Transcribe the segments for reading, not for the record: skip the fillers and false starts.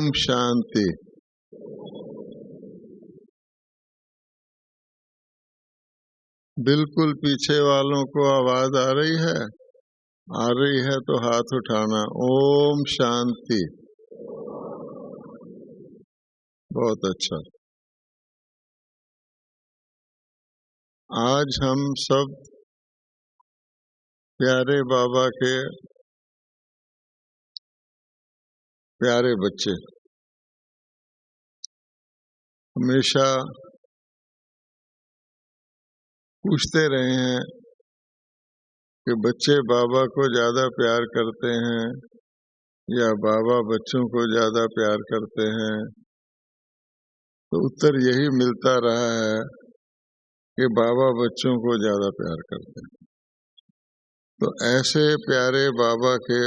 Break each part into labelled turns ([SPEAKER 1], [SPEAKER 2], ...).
[SPEAKER 1] ओम शांति। बिल्कुल पीछे वालों को आवाज आ रही है? आ रही है तो हाथ उठाना। ओम शांति। बहुत अच्छा। आज हम सब प्यारे बाबा के प्यारे बच्चे, हमेशा पूछते रहे हैं कि बच्चे बाबा को ज्यादा प्यार करते हैं या बाबा बच्चों को ज्यादा प्यार करते हैं। तो उत्तर यही मिलता रहा है कि बाबा बच्चों को ज्यादा प्यार करते हैं। तो ऐसे प्यारे बाबा के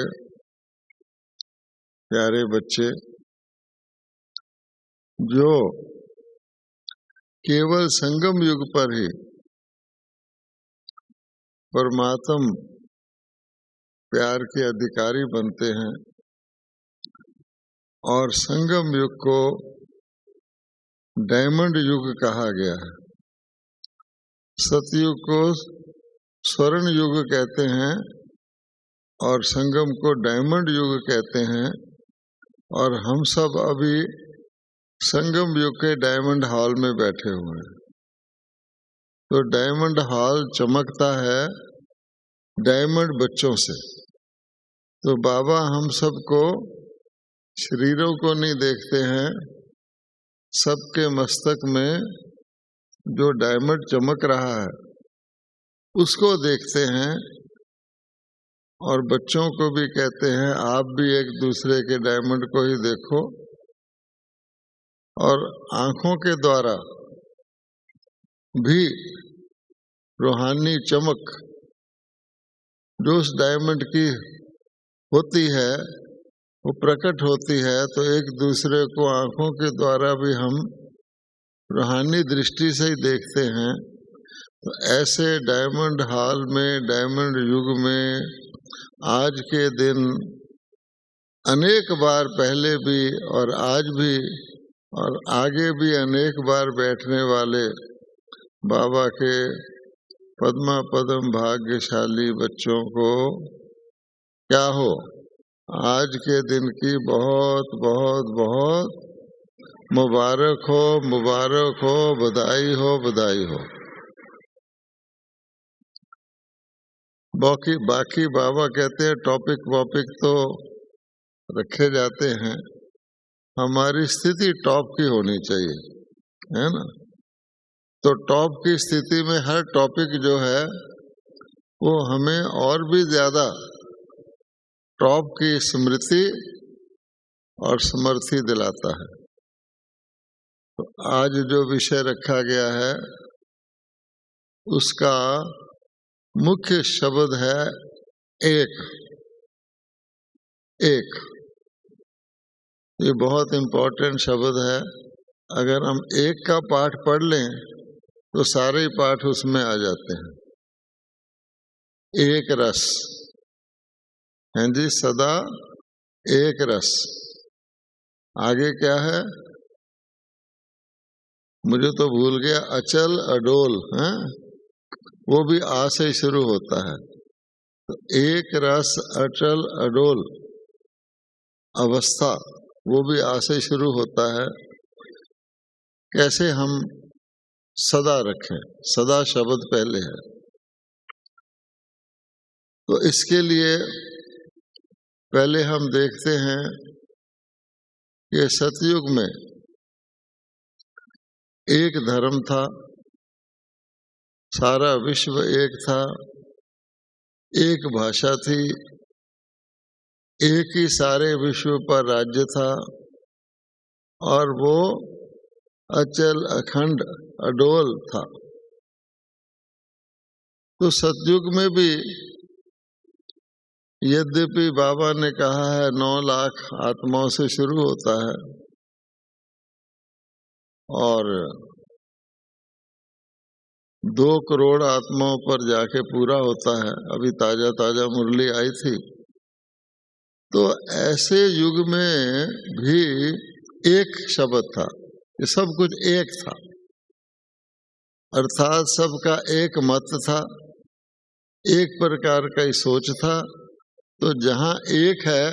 [SPEAKER 1] प्यारे बच्चे जो केवल संगम युग पर ही परमात्म प्यार के अधिकारी बनते हैं और संगम युग को डायमंड युग कहा गया है। सतयुग को स्वर्ण युग कहते हैं और संगम को डायमंड युग कहते हैं। और हम सब अभी संगम युग के डायमंड हॉल में बैठे हुए हैं। तो डायमंड हॉल चमकता है डायमंड बच्चों से। तो बाबा हम सबको शरीरों को नहीं देखते हैं, सबके मस्तक में जो डायमंड चमक रहा है उसको देखते हैं। और बच्चों को भी कहते हैं आप भी एक दूसरे के डायमंड को ही देखो और आंखों के द्वारा भी रूहानी चमक जो उस डायमंड की होती है वो प्रकट होती है। तो एक दूसरे को आंखों के द्वारा भी हम रूहानी दृष्टि से ही देखते हैं। तो ऐसे डायमंड हॉल में, डायमंड युग में आज के दिन अनेक बार पहले भी और आज भी और आगे भी अनेक बार बैठने वाले बाबा के पद्मा पद्म भाग्यशाली बच्चों को क्या हो, आज के दिन की बहुत बहुत बहुत मुबारक हो, मुबारक हो, बधाई हो, बधाई हो। बाकी बाबा कहते हैं टॉपिक वॉपिक तो रखे जाते हैं, हमारी स्थिति टॉप की होनी चाहिए, है ना। तो टॉप की स्थिति में हर टॉपिक जो है वो हमें और भी ज्यादा टॉप की स्मृति और समर्थी दिलाता है। तो आज जो विषय रखा गया है उसका मुख्य शब्द है एक। एक ये बहुत इम्पोर्टेंट शब्द है। अगर हम एक का पाठ पढ़ लें तो सारे पाठ उसमें आ जाते हैं। एक रस हैं जी, सदा एक रस। आगे क्या है मुझे तो भूल गया। अचल अडोल है, वो भी आ से शुरू होता है। तो एक रस अचल अडोल अवस्था वो भी आ से शुरू होता है। कैसे हम सदा रखें, सदा शब्द पहले है। तो इसके लिए पहले हम देखते हैं कि सतयुग में एक धर्म था, सारा विश्व एक था, एक भाषा थी, एक ही सारे विश्व पर राज्य था और वो अचल अखंड अडोल था। तो सतयुग में भी यद्यपि बाबा ने कहा है 9 लाख आत्माओं से शुरू होता है और 2 करोड़ आत्माओं पर जाके पूरा होता है। अभी ताजा ताजा मुरली आई थी। तो ऐसे युग में भी एक शब्द था, ये सब कुछ एक था, अर्थात सबका एक मत था, एक प्रकार का ही सोच था। तो जहाँ एक है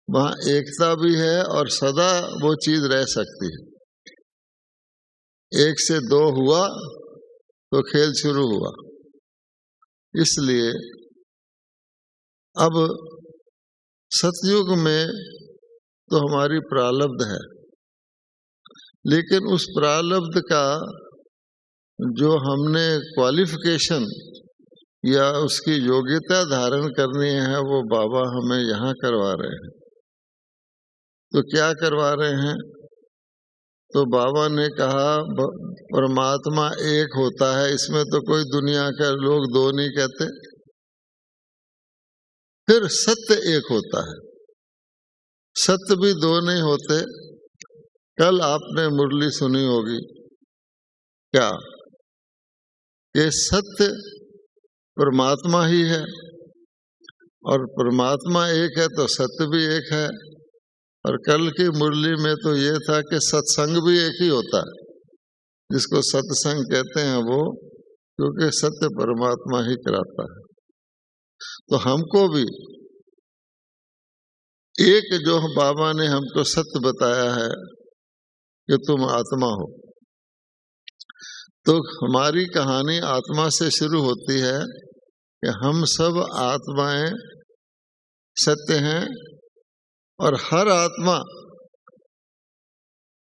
[SPEAKER 1] वहाँ एकता भी है और सदा वो चीज रह सकती है। एक से दो हुआ तो खेल शुरू हुआ। इसलिए अब सतयुग में तो हमारी प्रारब्ध है, लेकिन उस प्रारब्ध का जो हमने क्वालिफिकेशन या उसकी योग्यता धारण करनी है वो बाबा हमें यहाँ करवा रहे हैं। तो क्या करवा रहे हैं? तो बाबा ने कहा परमात्मा एक होता है, इसमें तो कोई दुनिया के लोग दो नहीं कहते। फिर सत्य एक होता है, सत्य भी दो नहीं होते। कल आपने मुरली सुनी होगी क्या, ये सत्य परमात्मा ही है, और परमात्मा एक है तो सत्य भी एक है। और कल की मुरली में तो ये था कि सत्संग भी एक ही होता है, जिसको सत्संग कहते हैं वो, क्योंकि सत्य परमात्मा ही कराता है। तो हमको भी एक जो बाबा ने हमको सत्य बताया है कि तुम आत्मा हो, तो हमारी कहानी आत्मा से शुरू होती है कि हम सब आत्माएं सत्य हैं, और हर आत्मा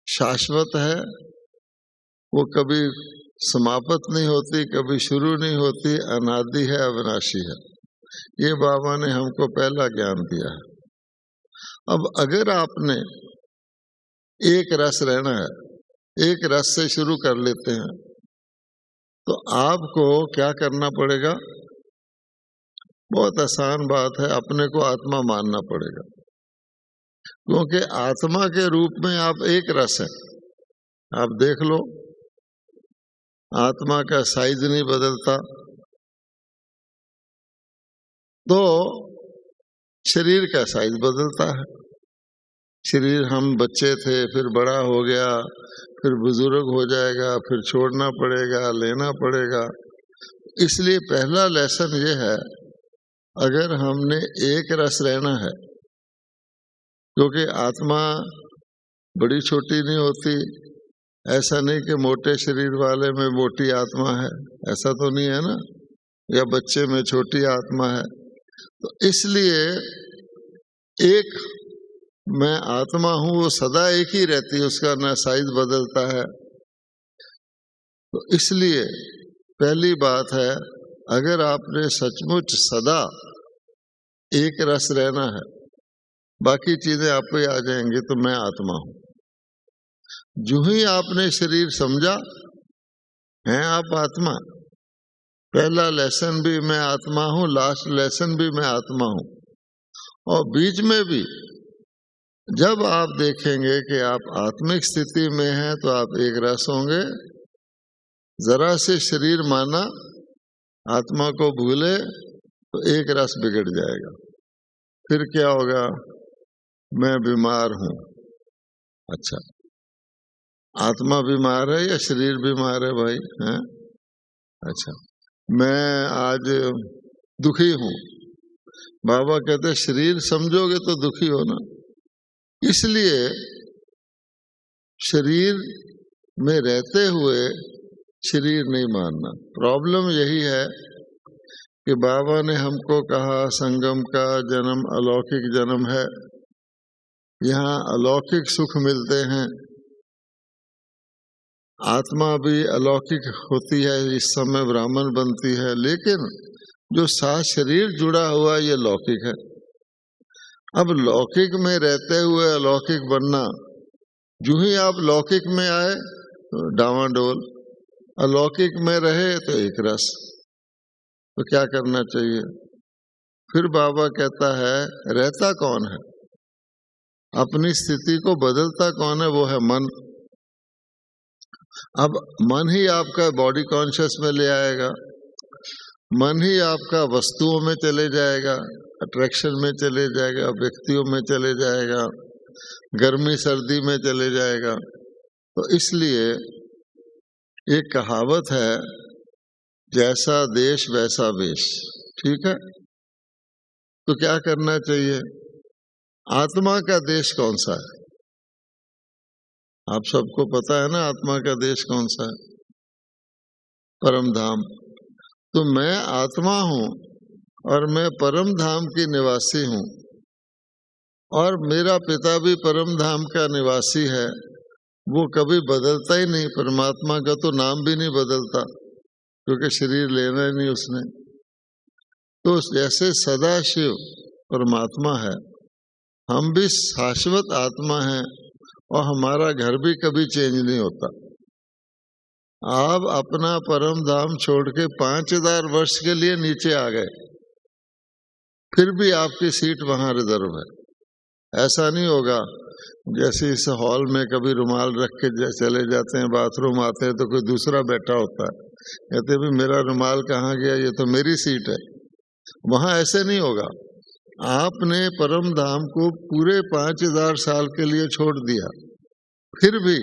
[SPEAKER 1] शाश्वत है। वो कभी समाप्त नहीं होती, कभी शुरू नहीं होती, अनादि है, अविनाशी है। ये बाबा ने हमको पहला ज्ञान दिया है। अब अगर आपने एक रस रहना है, एक रस से शुरू कर लेते हैं, तो आपको क्या करना पड़ेगा? बहुत आसान बात है, अपने को आत्मा मानना पड़ेगा, क्योंकि आत्मा के रूप में आप एक रस है। आप देख लो, आत्मा का साइज नहीं बदलता, तो शरीर का साइज बदलता है। शरीर हम बच्चे थे, फिर बड़ा हो गया, फिर बुजुर्ग हो जाएगा, फिर छोड़ना पड़ेगा, लेना पड़ेगा। इसलिए पहला लेसन ये है, अगर हमने एक रस रहना है, क्योंकि आत्मा बड़ी छोटी नहीं होती। ऐसा नहीं कि मोटे शरीर वाले में मोटी आत्मा है, ऐसा तो नहीं है ना, या बच्चे में छोटी आत्मा है। तो इसलिए एक मैं आत्मा हूं, वो सदा एक ही रहती है, उसका ना साइज बदलता है। तो इसलिए पहली बात है, अगर आपने सचमुच सदा एक रस रहना है, बाकी चीजें आप पे आ जाएंगी, तो मैं आत्मा हूं। जो ही आपने शरीर समझा है आप आत्मा, पहला लेसन भी मैं आत्मा हूं, लास्ट लेसन भी मैं आत्मा हूं। और बीच में भी जब आप देखेंगे कि आप आत्मिक स्थिति में हैं, तो आप एक रस होंगे। जरा से शरीर माना, आत्मा को भूले, तो एक रस बिगड़ जाएगा। फिर क्या होगा? मैं बीमार हूं। अच्छा, आत्मा बीमार है या शरीर बीमार है भाई? हैं? अच्छा, मैं आज दुखी हूं। बाबा कहते शरीर समझोगे तो दुखी हो ना। इसलिए शरीर में रहते हुए शरीर नहीं मानना। प्रॉब्लम यही है कि बाबा ने हमको कहा संगम का जन्म अलौकिक जन्म है, यहाँ अलौकिक सुख मिलते हैं। आत्मा भी अलौकिक होती है, इस समय ब्राह्मण बनती है, लेकिन जो साथ शरीर जुड़ा हुआ ये लौकिक है। अब लौकिक में रहते हुए अलौकिक बनना, जो ही आप लौकिक में आए तो डावाडोल, अलौकिक में रहे तो एक रस। तो क्या करना चाहिए? फिर बाबा कहता है, रहता कौन है, अपनी स्थिति को बदलता कौन है? वो है मन। अब मन ही आपका बॉडी कॉन्शियस में ले आएगा, मन ही आपका वस्तुओं में चले जाएगा, अट्रैक्शन में चले जाएगा, व्यक्तियों में चले जाएगा, गर्मी सर्दी में चले जाएगा। तो इसलिए एक कहावत है, जैसा देश वैसा वेश। ठीक है, तो क्या करना चाहिए? आत्मा का देश कौन सा है? आप सबको पता है ना आत्मा का देश कौन सा है? परम धाम। तो मैं आत्मा हूं और मैं परम धाम की निवासी हूं, और मेरा पिता भी परम धाम का निवासी है। वो कभी बदलता ही नहीं, परमात्मा का तो नाम भी नहीं बदलता, क्योंकि शरीर लेना ही नहीं उसने। तो जैसे सदाशिव परमात्मा है, हम भी शाश्वत आत्मा हैं, और हमारा घर भी कभी चेंज नहीं होता। आप अपना परम धाम छोड़ के 5000 वर्ष के लिए नीचे आ गए, फिर भी आपकी सीट वहां रिजर्व है। ऐसा नहीं होगा जैसे इस हॉल में कभी रुमाल रख के चले जाते हैं, बाथरूम आते हैं तो कोई दूसरा बैठा होता है, कहते भी मेरा रुमाल कहाँ गया, ये तो मेरी सीट है। वहां ऐसे नहीं होगा। आपने परम धाम को पूरे 5000 साल के लिए छोड़ दिया, फिर भी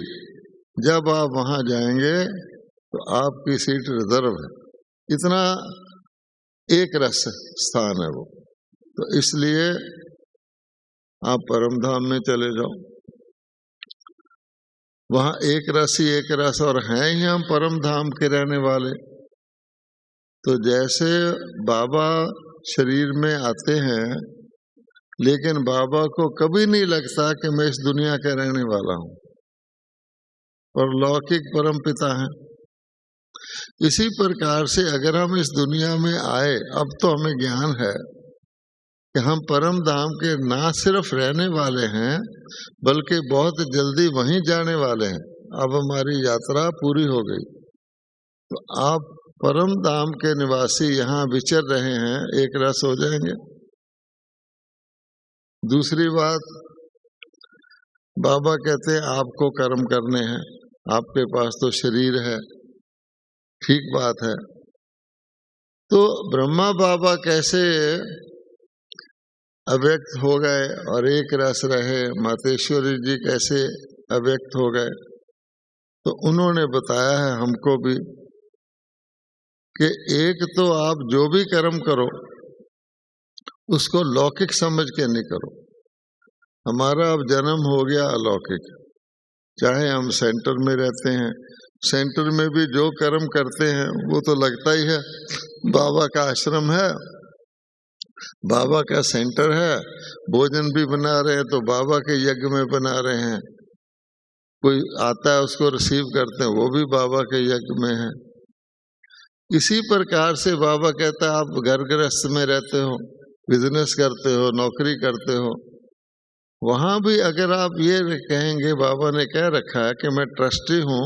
[SPEAKER 1] जब आप वहां जाएंगे तो आपकी सीट रिजर्व है। इतना एक रस स्थान है वो। तो इसलिए आप परम धाम में चले जाओ, वहां एक रस ही एक रस, और हैं ही हम परम धाम के रहने वाले। तो जैसे बाबा शरीर में आते हैं, लेकिन बाबा को कभी नहीं लगता कि मैं इस दुनिया का रहने वाला हूं, और लौकिक परम पिता हैं। इसी प्रकार से अगर हम इस दुनिया में आए, अब तो हमें ज्ञान है कि हम परम धाम के ना सिर्फ रहने वाले हैं, बल्कि बहुत जल्दी वहीं जाने वाले हैं। अब हमारी यात्रा पूरी हो गई, तो आप परम धाम के निवासी यहाँ विचर रहे हैं, एक रस हो जाएंगे। दूसरी बात, बाबा कहते हैं आपको कर्म करने हैं, आपके पास तो शरीर है, ठीक बात है। तो ब्रह्मा बाबा कैसे अव्यक्त हो गए और एक रस रहे, मातेश्वरी जी कैसे अव्यक्त हो गए? तो उन्होंने बताया है हमको भी कि एक तो आप जो भी कर्म करो उसको लौकिक समझ के नहीं करो। हमारा अब जन्म हो गया अलौकिक, चाहे हम सेंटर में रहते हैं, सेंटर में भी जो कर्म करते हैं वो तो लगता ही है बाबा का आश्रम है, बाबा का सेंटर है, भोजन भी बना रहे हैं तो बाबा के यज्ञ में बना रहे हैं, कोई आता है उसको रिसीव करते हैं वो भी बाबा के यज्ञ में है। इसी प्रकार से बाबा कहता है आप घर गृहस्थ में रहते हो, बिजनेस करते हो, नौकरी करते हो, वहां भी अगर आप ये कहेंगे, बाबा ने कह रखा है कि मैं ट्रस्टी हूँ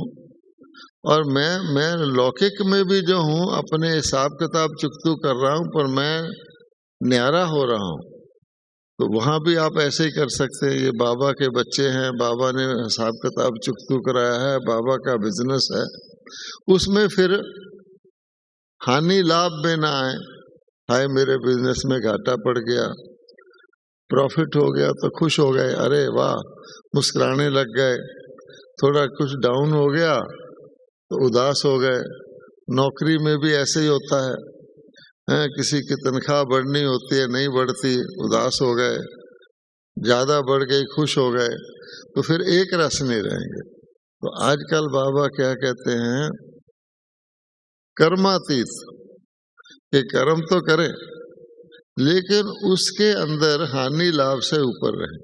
[SPEAKER 1] और मैं लौकिक में भी जो हूँ अपने हिसाब किताब चुकतू कर रहा हूँ, पर मैं न्यारा हो रहा हूँ, तो वहां भी आप ऐसे ही कर सकते हैं। ये बाबा के बच्चे हैं, बाबा ने हिसाब किताब चुकतू कराया है, बाबा का बिजनेस है, उसमें फिर हानि लाभ में ना आए, हाय मेरे बिजनेस में घाटा पड़ गया, प्रॉफिट हो गया तो खुश हो गए, अरे वाह, मुस्कुराने लग गए, थोड़ा कुछ डाउन हो गया तो उदास हो गए। नौकरी में भी ऐसे ही होता है, किसी की तनख्वाह बढ़नी होती है, नहीं बढ़ती, उदास हो गए, ज्यादा बढ़ गई, खुश हो गए, तो फिर एक रस नहीं रहेंगे। तो आजकल बाबा क्या कहते हैं, कर्मातीत, कि कर्म तो करें लेकिन उसके अंदर हानि लाभ से ऊपर रहे।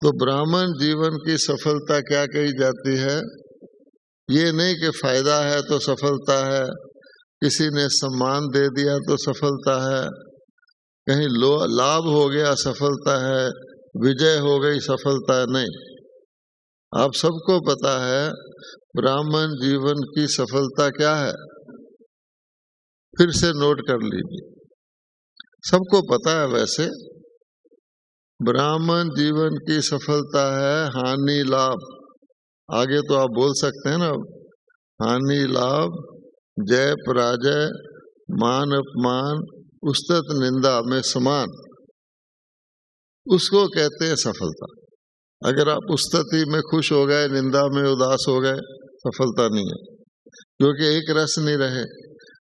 [SPEAKER 1] तो ब्राह्मण जीवन की सफलता क्या कही जाती है? ये नहीं कि फायदा है तो सफलता है, किसी ने सम्मान दे दिया तो सफलता है, कहीं लाभ हो गया सफलता है, विजय हो गई सफलता है, नहीं। आप सबको पता है ब्राह्मण जीवन की सफलता क्या है, फिर से नोट कर लीजिए, सबको पता है। वैसे ब्राह्मण जीवन की सफलता है हानि लाभ, आगे तो आप बोल सकते हैं ना, हानि लाभ, जय पराजय, मान अपमान, उस्तत निंदा में समान। उसको कहते हैं सफलता। अगर आप उस स्थिति में खुश हो गए, निंदा में उदास हो गए, सफलता नहीं है, क्योंकि एक रस नहीं रहे।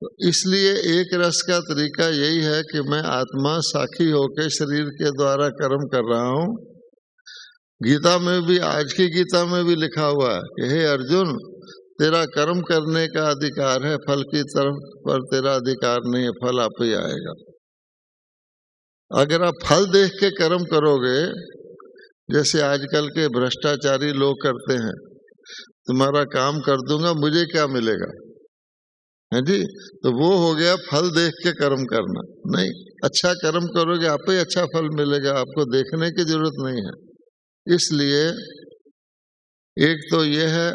[SPEAKER 1] तो इसलिए एक रस का तरीका यही है कि मैं आत्मा साखी होकर शरीर के द्वारा कर्म कर रहा हूं। गीता में भी, आज की गीता में भी लिखा हुआ है कि हे अर्जुन, तेरा कर्म करने का अधिकार है, फल की तरफ पर तेरा अधिकार नहीं है, फल आप ही आएगा। अगर आप फल देख के कर्म करोगे, जैसे आजकल के भ्रष्टाचारी लोग करते हैं, तुम्हारा काम कर दूंगा, मुझे क्या मिलेगा, है जी, तो वो हो गया फल देख के कर्म करना। नहीं, अच्छा कर्म करोगे आप ही अच्छा फल मिलेगा, आपको देखने की जरूरत नहीं है। इसलिए एक तो ये है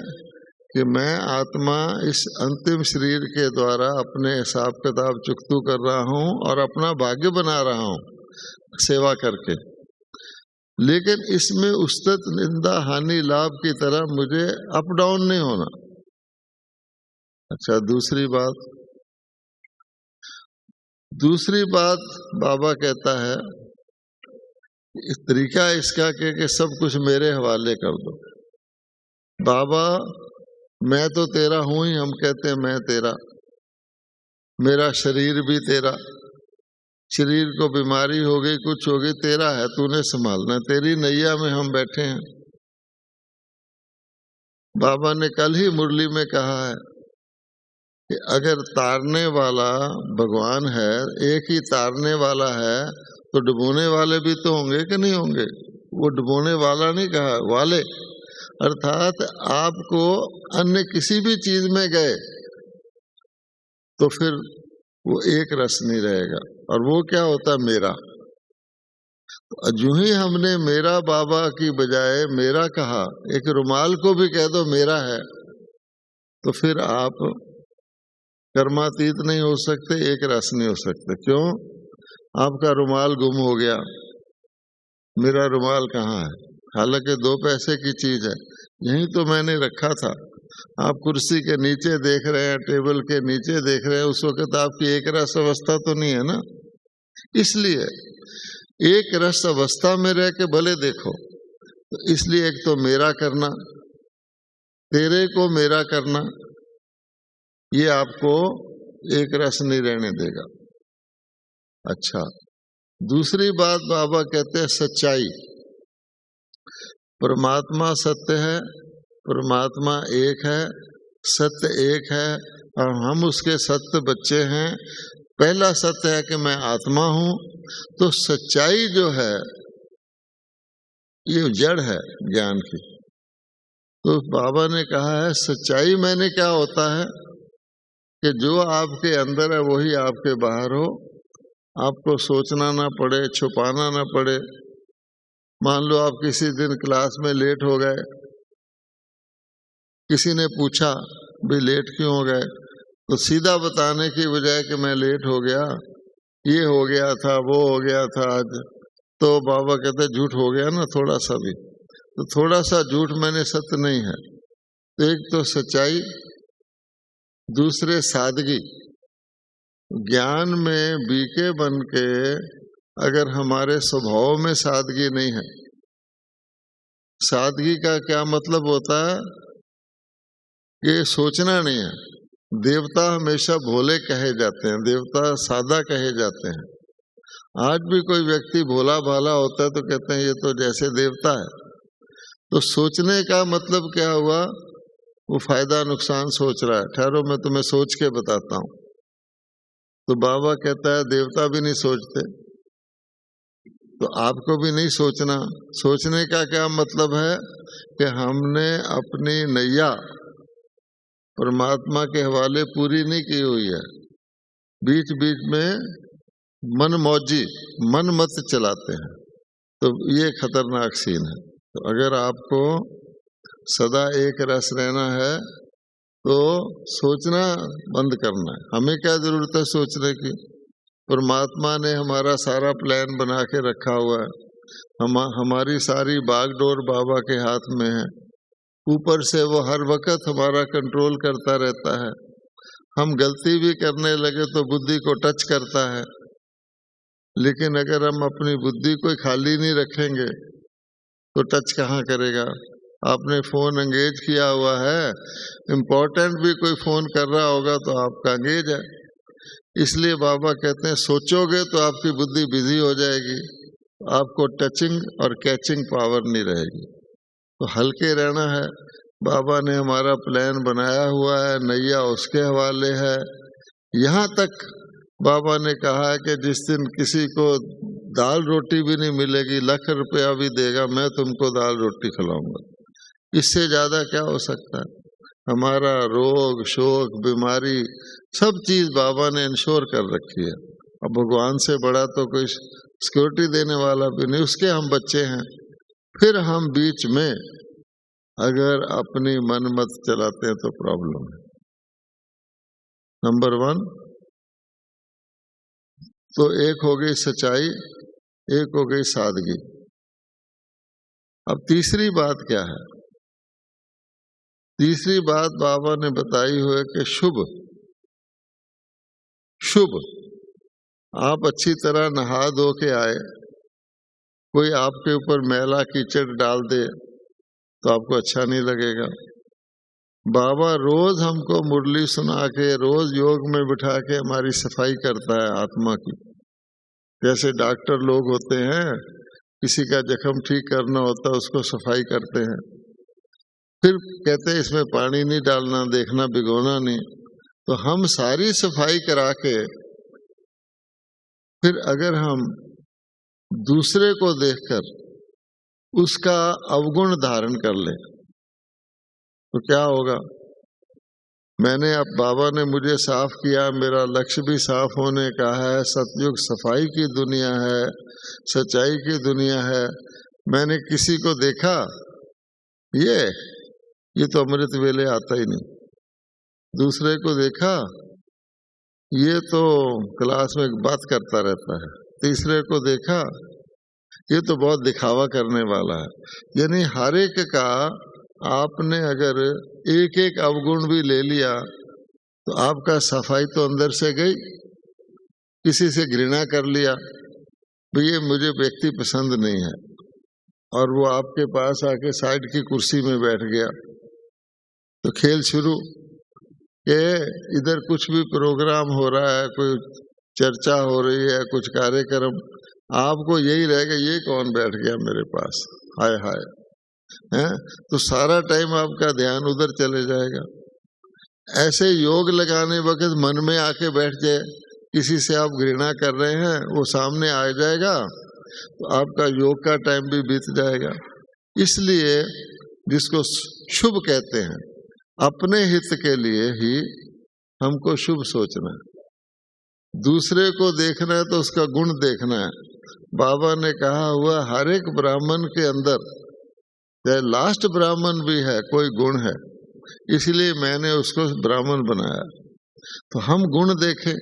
[SPEAKER 1] कि मैं आत्मा इस अंतिम शरीर के द्वारा अपने हिसाब किताब चुकतू कर रहा हूं और अपना भाग्य बना रहा हूं सेवा करके, लेकिन इसमें उस्तत निंदा हानि लाभ की तरह मुझे अप डाउन नहीं होना। अच्छा, दूसरी बात बाबा कहता है, इस तरीका इसका कि सब कुछ मेरे हवाले कर दो। बाबा, मैं तो तेरा हूं ही, हम कहते हैं मैं तेरा, मेरा शरीर भी तेरा, शरीर को बीमारी हो गई, कुछ हो गई, तेरा है, तूने संभालना, तेरी नैया में हम बैठे हैं। बाबा ने कल ही मुरली में कहा है कि अगर तारने वाला भगवान है, एक ही तारने वाला है, तो डुबोने वाले भी तो होंगे कि नहीं होंगे। वो डुबोने वाला नहीं कहा, वाले, अर्थात आपको अन्य किसी भी चीज में गए तो फिर वो एक रस नहीं रहेगा, और वो क्या होता है, मेरा। जो ही हमने मेरा बाबा की बजाय मेरा कहा, एक रुमाल को भी कह दो मेरा है, तो फिर आप कर्मातीत नहीं हो सकते, एक रस नहीं हो सकते। क्यों? आपका रुमाल गुम हो गया, मेरा रुमाल कहाँ है, हालांकि 2 पैसे की चीज है, यही तो मैंने रखा था। आप कुर्सी के नीचे देख रहे हैं, टेबल के नीचे देख रहे हैं, उस वक्त आपकी एक रस अवस्था तो नहीं है ना। इसलिए एक रस अवस्था में रह के भले देखो। तो इसलिए एक तो मेरा करना, तेरे को मेरा करना, ये आपको एक रस नहीं रहने देगा। अच्छा, दूसरी बात बाबा कहते हैं सच्चाई। परमात्मा सत्य है, परमात्मा एक है, सत्य एक है, और हम उसके सत्य बच्चे हैं। पहला सत्य है कि मैं आत्मा हूं, तो सच्चाई जो है ये जड़ है ज्ञान की। तो बाबा ने कहा है सच्चाई मैंने क्या होता है कि जो आपके अंदर है वही आपके बाहर हो, आपको सोचना ना पड़े, छुपाना ना पड़े। मान लो आप किसी दिन क्लास में लेट हो गए, किसी ने पूछा भी लेट क्यों हो गए, तो सीधा बताने की बजाय कि मैं लेट हो गया, ये हो गया था, वो हो गया था आज, तो बाबा कहते झूठ हो गया ना थोड़ा सा भी। तो थोड़ा सा झूठ मैंने सत्य नहीं है। तो एक तो सच्चाई, दूसरे सादगी। ज्ञान में बीके बन के अगर हमारे स्वभाव में सादगी नहीं है, सादगी का क्या मतलब होता है कि सोचना नहीं है। देवता हमेशा भोले कहे जाते हैं, देवता सादा कहे जाते हैं। आज भी कोई व्यक्ति भोला भाला होता है तो कहते हैं ये तो जैसे देवता है। तो सोचने का मतलब क्या हुआ, वो फायदा नुकसान सोच रहा है। ठहरो मैं तुम्हें सोच के बताता हूं। तो बाबा कहता है देवता भी नहीं सोचते, तो आपको भी नहीं सोचना। सोचने का क्या मतलब है कि हमने अपनी नैया परमात्मा के हवाले पूरी नहीं की हुई है। बीच बीच में मन मौजी, मन मत चलाते हैं, तो ये खतरनाक सीन है। तो अगर आपको सदा एक रस रहना है तो सोचना बंद करना है। हमें क्या जरूरत है सोचने की, परमात्मा ने हमारा सारा प्लान बना के रखा हुआ है। हमारी सारी बागडोर बाबा के हाथ में है। ऊपर से वो हर वक्त हमारा कंट्रोल करता रहता है। हम गलती भी करने लगे तो बुद्धि को टच करता है। लेकिन अगर हम अपनी बुद्धि को खाली नहीं रखेंगे तो टच कहाँ करेगा। आपने फोन एंगेज किया हुआ है, इम्पोर्टेंट भी कोई फोन कर रहा होगा तो आपका एंगेज है। इसलिए बाबा कहते हैं सोचोगे तो आपकी बुद्धि बिजी हो जाएगी, आपको टचिंग और कैचिंग पावर नहीं रहेगी। तो हल्के रहना है। बाबा ने हमारा प्लान बनाया हुआ है, नैया उसके हवाले है। यहाँ तक बाबा ने कहा है कि जिस दिन किसी को दाल रोटी भी नहीं मिलेगी, लाख रुपया भी देगा, मैं तुमको दाल रोटी खिलाऊंगा। इससे ज्यादा क्या हो सकता है। हमारा रोग शोक बीमारी सब चीज बाबा ने इंश्योर कर रखी है। अब भगवान से बड़ा तो कोई सिक्योरिटी देने वाला भी नहीं, उसके हम बच्चे हैं। फिर हम बीच में अगर अपनी मन मत चलाते हैं तो प्रॉब्लम है। नंबर 1 तो एक हो गई सच्चाई, एक हो गई सादगी। अब तीसरी बात क्या है। तीसरी बात बाबा ने बताई हुई कि शुभ शुभ आप अच्छी तरह नहा धो के आए, कोई आपके ऊपर मैला कीचड़ डाल दे तो आपको अच्छा नहीं लगेगा। बाबा रोज हमको मुरली सुना के, रोज योग में बिठा के हमारी सफाई करता है आत्मा की। जैसे डॉक्टर लोग होते हैं, किसी का जख्म ठीक करना होता है उसको सफाई करते हैं, फिर कहते हैं इसमें पानी नहीं डालना, देखना भिगोना नहीं। तो हम सारी सफाई करा के फिर अगर हम दूसरे को देखकर उसका अवगुण धारण कर ले तो क्या होगा। मैंने अब बाबा ने मुझे साफ किया, मेरा लक्ष्य भी साफ होने का है। सतयुग सफाई की दुनिया है, सच्चाई की दुनिया है। मैंने किसी को देखा ये तो अमृत वेले आता ही नहीं। दूसरे को देखा ये तो क्लास में बात करता रहता है। तीसरे को देखा ये तो बहुत दिखावा करने वाला है। यानी हर एक का आपने अगर एक एक अवगुण भी ले लिया तो आपका सफाई तो अंदर से गई। किसी से घृणा कर लिया, भैया मुझे व्यक्ति पसंद नहीं है, और वो आपके पास आके साइड की कुर्सी में बैठ गया, तो खेल शुरू कि इधर कुछ भी प्रोग्राम हो रहा है, कोई चर्चा हो रही है, कुछ कार्यक्रम, आपको यही रहेगा ये कौन बैठ गया मेरे पास, हाय हाय हैं। तो सारा टाइम आपका ध्यान उधर चले जाएगा। ऐसे योग लगाने वक्त मन में आके बैठ जाए, किसी से आप घृणा कर रहे हैं वो सामने आ जाएगा तो आपका योग का टाइम भी बीत जाएगा। इसलिए जिसको शुभ कहते हैं, अपने हित के लिए ही हमको शुभ सोचना है। दूसरे को देखना है तो उसका गुण देखना है। बाबा ने कहा हुआ हर एक ब्राह्मण के अंदर, चाहे लास्ट ब्राह्मण भी है, कोई गुण है, इसलिए मैंने उसको ब्राह्मण बनाया। तो हम गुण देखें।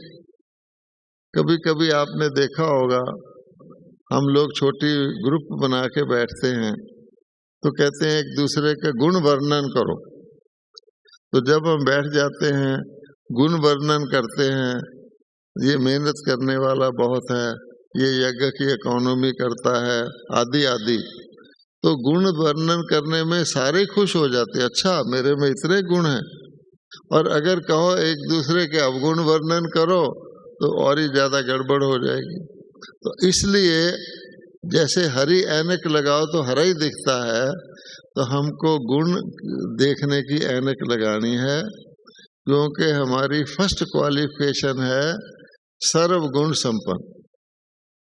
[SPEAKER 1] कभी कभी आपने देखा होगा, हम लोग छोटी ग्रुप बना के बैठते हैं तो कहते हैं एक दूसरे का गुण वर्णन करो। तो जब हम बैठ जाते हैं गुण वर्णन करते हैं, ये मेहनत करने वाला बहुत है, ये यज्ञ की इकोनॉमी करता है, आदि आदि। तो गुण वर्णन करने में सारे खुश हो जाते हैं, अच्छा मेरे में इतने गुण हैं। और अगर कहो एक दूसरे के अवगुण वर्णन करो तो और ही ज्यादा गड़बड़ हो जाएगी। तो इसलिए जैसे हरी ऐनक लगाओ तो हरा ही दिखता है, तो हमको गुण देखने की ऐनक लगानी है, क्योंकि हमारी फर्स्ट क्वालिफिकेशन है सर्वगुण संपन्न।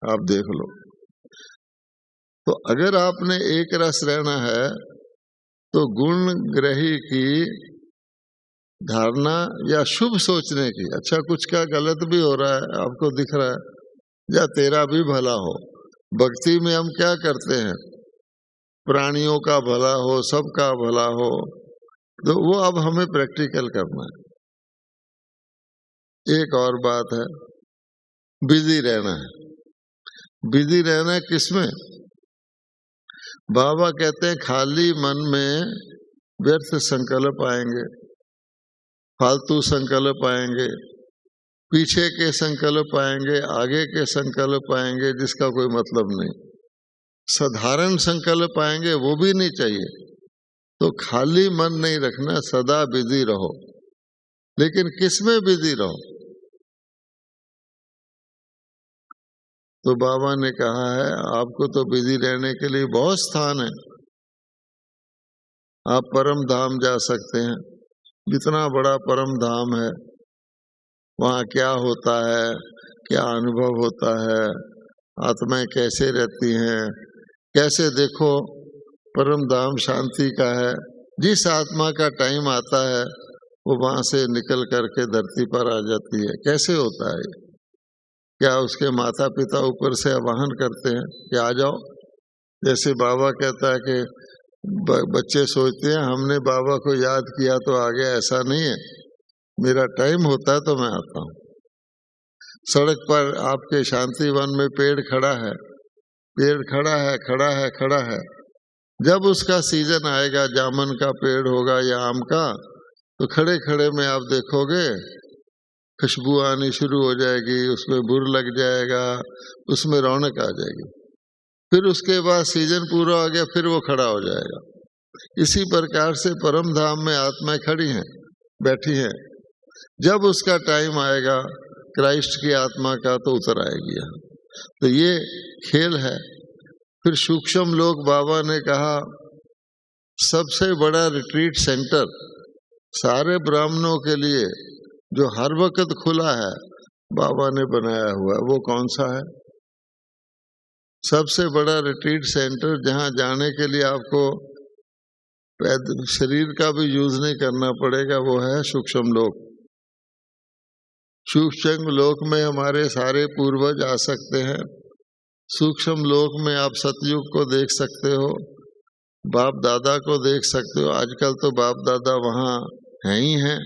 [SPEAKER 1] आप देख लो, तो अगर आपने एक रस रहना है तो गुण ग्रही की धारणा या शुभ सोचने की, अच्छा कुछ का गलत भी हो रहा है आपको दिख रहा है, या तेरा भी भला हो। भक्ति में हम क्या करते हैं, प्राणियों का भला हो, सबका भला हो, तो वो अब हमें प्रैक्टिकल करना है। एक और बात है, बिजी रहना है। बिजी रहना है किसमें? बाबा कहते हैं खाली मन में व्यर्थ संकल्प आएंगे, फालतू संकल्प आएंगे, पीछे के संकल्प आएंगे, आगे के संकल्प आएंगे, जिसका कोई मतलब नहीं। साधारण संकल्प आएंगे, वो भी नहीं चाहिए। तो खाली मन नहीं रखना, सदा बिजी रहो। लेकिन किसमें बिजी रहो? तो बाबा ने कहा है आपको तो बिजी रहने के लिए बहुत स्थान है। आप परम धाम जा सकते हैं, जितना बड़ा परम धाम है, वहाँ क्या होता है, क्या अनुभव होता है, आत्माएं कैसे रहती हैं, कैसे देखो परम धाम शांति का है। जिस आत्मा का टाइम आता है वो वहाँ से निकल करके धरती पर आ जाती है। कैसे होता है? क्या उसके माता पिता ऊपर से आवाहन करते हैं कि आ जाओ? जैसे बाबा कहता है कि बच्चे सोचते हैं हमने बाबा को याद किया तो आ गया, ऐसा नहीं है। मेरा टाइम होता है तो मैं आता हूँ। सड़क पर आपके शांतिवन में पेड़ खड़ा है, पेड़ खड़ा है, खड़ा है, खड़ा है। जब उसका सीजन आएगा, जामुन का पेड़ होगा या आम का, तो खड़े खड़े में आप देखोगे खुशबू आनी शुरू हो जाएगी, उसमें बुर लग जाएगा, उसमें रौनक आ जाएगी। फिर उसके बाद सीजन पूरा हो गया, फिर वो खड़ा हो जाएगा। इसी प्रकार से परम धाम में आत्माएं खड़ी हैं, बैठी हैं। जब उसका टाइम आएगा क्राइस्ट की आत्मा का, तो उतर आएगी यहाँ। तो ये खेल है। फिर सूक्ष्म लोग, बाबा ने कहा सबसे बड़ा रिट्रीट सेंटर सारे ब्राह्मणों के लिए जो हर वक्त खुला है, बाबा ने बनाया हुआ है। वो कौन सा है? सबसे बड़ा रिट्रीट सेंटर जहाँ जाने के लिए आपको शरीर का भी यूज नहीं करना पड़ेगा, वो है सूक्ष्म लोक। सूक्ष्म लोक में हमारे सारे पूर्वज आ सकते हैं। सूक्ष्म लोक में आप सतयुग को देख सकते हो, बाप दादा को देख सकते हो। आजकल तो बाप दादा वहाँ हैं ही हैं।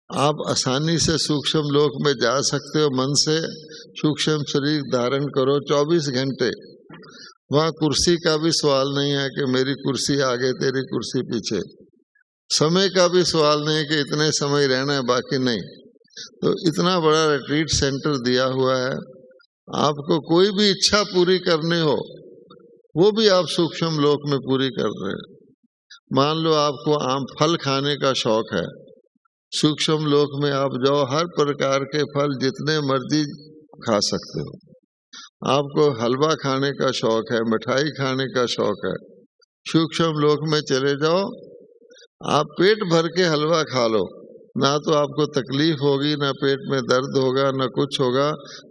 [SPEAKER 1] आप आसानी से सूक्ष्म लोक में जा सकते हो। मन से सूक्ष्म शरीर धारण करो 24 घंटे। वहाँ कुर्सी का भी सवाल नहीं है कि मेरी कुर्सी आगे तेरी कुर्सी पीछे। समय का भी सवाल नहीं है कि इतने समय रहना है बाकी नहीं। तो इतना बड़ा रिट्रीट सेंटर दिया हुआ है। आपको कोई भी इच्छा पूरी करनी हो, वो भी आप सूक्ष्म लोक में पूरी कर रहे हैं। मान लो आपको आम फल खाने का शौक है, सूक्ष्म लोक में आप जाओ, हर प्रकार के फल जितने मर्जी खा सकते हो। आपको हलवा खाने का शौक है, मिठाई खाने का शौक है, सूक्ष्म लोक में चले जाओ, आप पेट भर के हलवा खा लो। ना तो आपको तकलीफ होगी, ना पेट में दर्द होगा, ना कुछ होगा।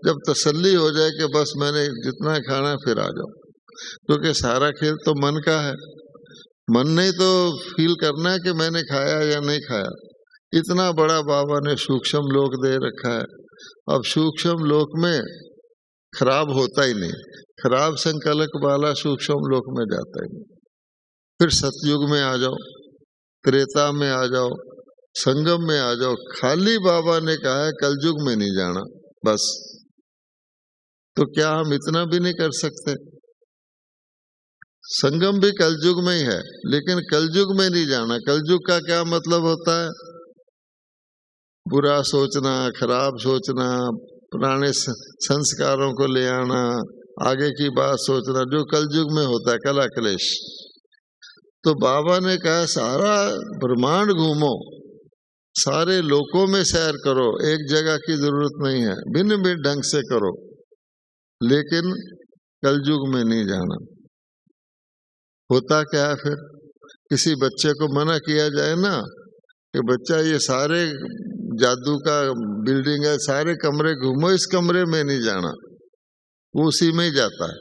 [SPEAKER 1] जब तसल्ली हो जाए कि बस मैंने जितना खाना फिर आ जाओ, क्योंकि सारा खेल तो मन का है। मन ने तो फील करना है कि मैंने खाया या नहीं खाया। इतना बड़ा बाबा ने सूक्ष्म लोक दे रखा है। अब सूक्ष्म लोक में खराब होता ही नहीं, खराब संकल्प वाला सूक्ष्म लोक में जाता ही नहीं। फिर सतयुग में आ जाओ, त्रेता में आ जाओ, संगम में आ जाओ। खाली बाबा ने कहा है कलयुग में नहीं जाना, बस। तो क्या हम इतना भी नहीं कर सकते? संगम भी कलयुग में ही है, लेकिन कलयुग में नहीं जाना। कलयुग का क्या मतलब होता है? बुरा सोचना, खराब सोचना, पुराने संस्कारों को ले आना, आगे की बात सोचना, जो कलयुग में होता है, कला क्लेश। तो बाबा ने कहा सारा ब्रह्मांड घूमो, सारे लोकों में सैर करो, एक जगह की जरूरत नहीं है, भिन्न भिन्न ढंग से करो, लेकिन कलयुग में नहीं जाना। होता क्या है फिर? किसी बच्चे को मना किया जाए ना कि बच्चा ये सारे जादू का बिल्डिंग है, सारे कमरे घूमो, इस कमरे में नहीं जाना, वो उसी में ही जाता है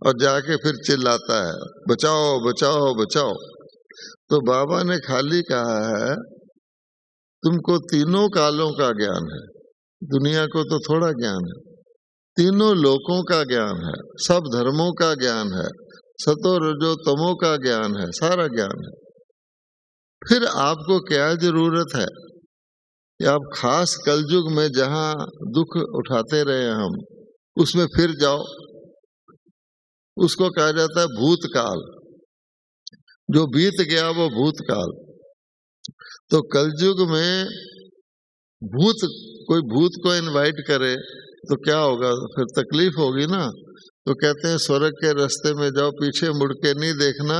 [SPEAKER 1] और जाके फिर चिल्लाता है बचाओ बचाओ बचाओ। तो बाबा ने खाली कहा है तुमको तीनों कालों का ज्ञान है, दुनिया को तो थोड़ा ज्ञान है, तीनों लोकों का ज्ञान है, सब धर्मों का ज्ञान है, सतो रजो तमो का ज्ञान है, सारा ज्ञान है। फिर आपको क्या जरूरत है कि आप खास कलयुग में जहां दुख उठाते रहे हम, उसमें फिर जाओ। उसको कहा जाता है भूतकाल, जो बीत गया वो भूतकाल। तो कलयुग में भूत कोई भूत को इनवाइट करे तो क्या होगा, फिर तकलीफ होगी ना। तो कहते हैं स्वर्ग के रास्ते में जाओ, पीछे मुड़ के नहीं देखना,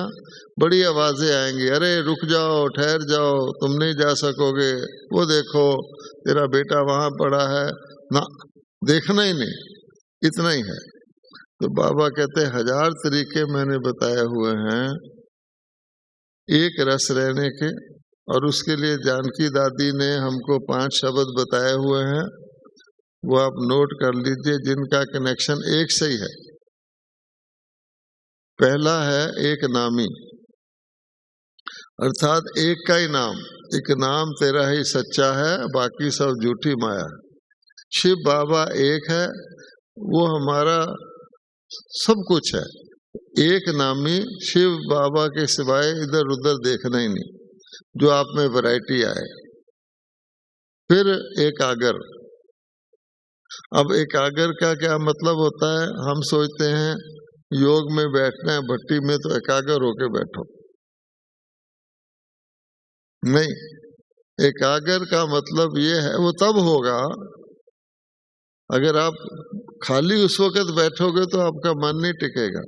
[SPEAKER 1] बड़ी आवाजें आएंगी, अरे रुक जाओ, ठहर जाओ, तुम नहीं जा सकोगे, वो देखो तेरा बेटा वहां पड़ा है ना, देखना ही नहीं, इतना ही है। तो बाबा कहते हैं 1000 तरीके मैंने बताए हुए हैं एक रस रहने के, और उसके लिए जानकी दादी ने हमको 5 शब्द बताए हुए हैं, वो आप नोट कर लीजिए, जिनका कनेक्शन एक से ही है। पहला है एक नामी, अर्थात एक का ही नाम, एक नाम तेरा ही सच्चा है, बाकी सब झूठी माया है। शिव बाबा एक है, वो हमारा सब कुछ है। एक नामी शिव बाबा के सिवाय इधर उधर देखना ही नहीं, जो आप में वैरायटी आए। फिर एकाग्र। अब एकाग्र का क्या मतलब होता है? हम सोचते हैं योग में बैठना है भट्टी में तो एकाग्र होके बैठो, नहीं। एकाग्र का मतलब ये है, वो तब होगा अगर आप खाली उस वक्त बैठोगे तो आपका मन नहीं टिकेगा।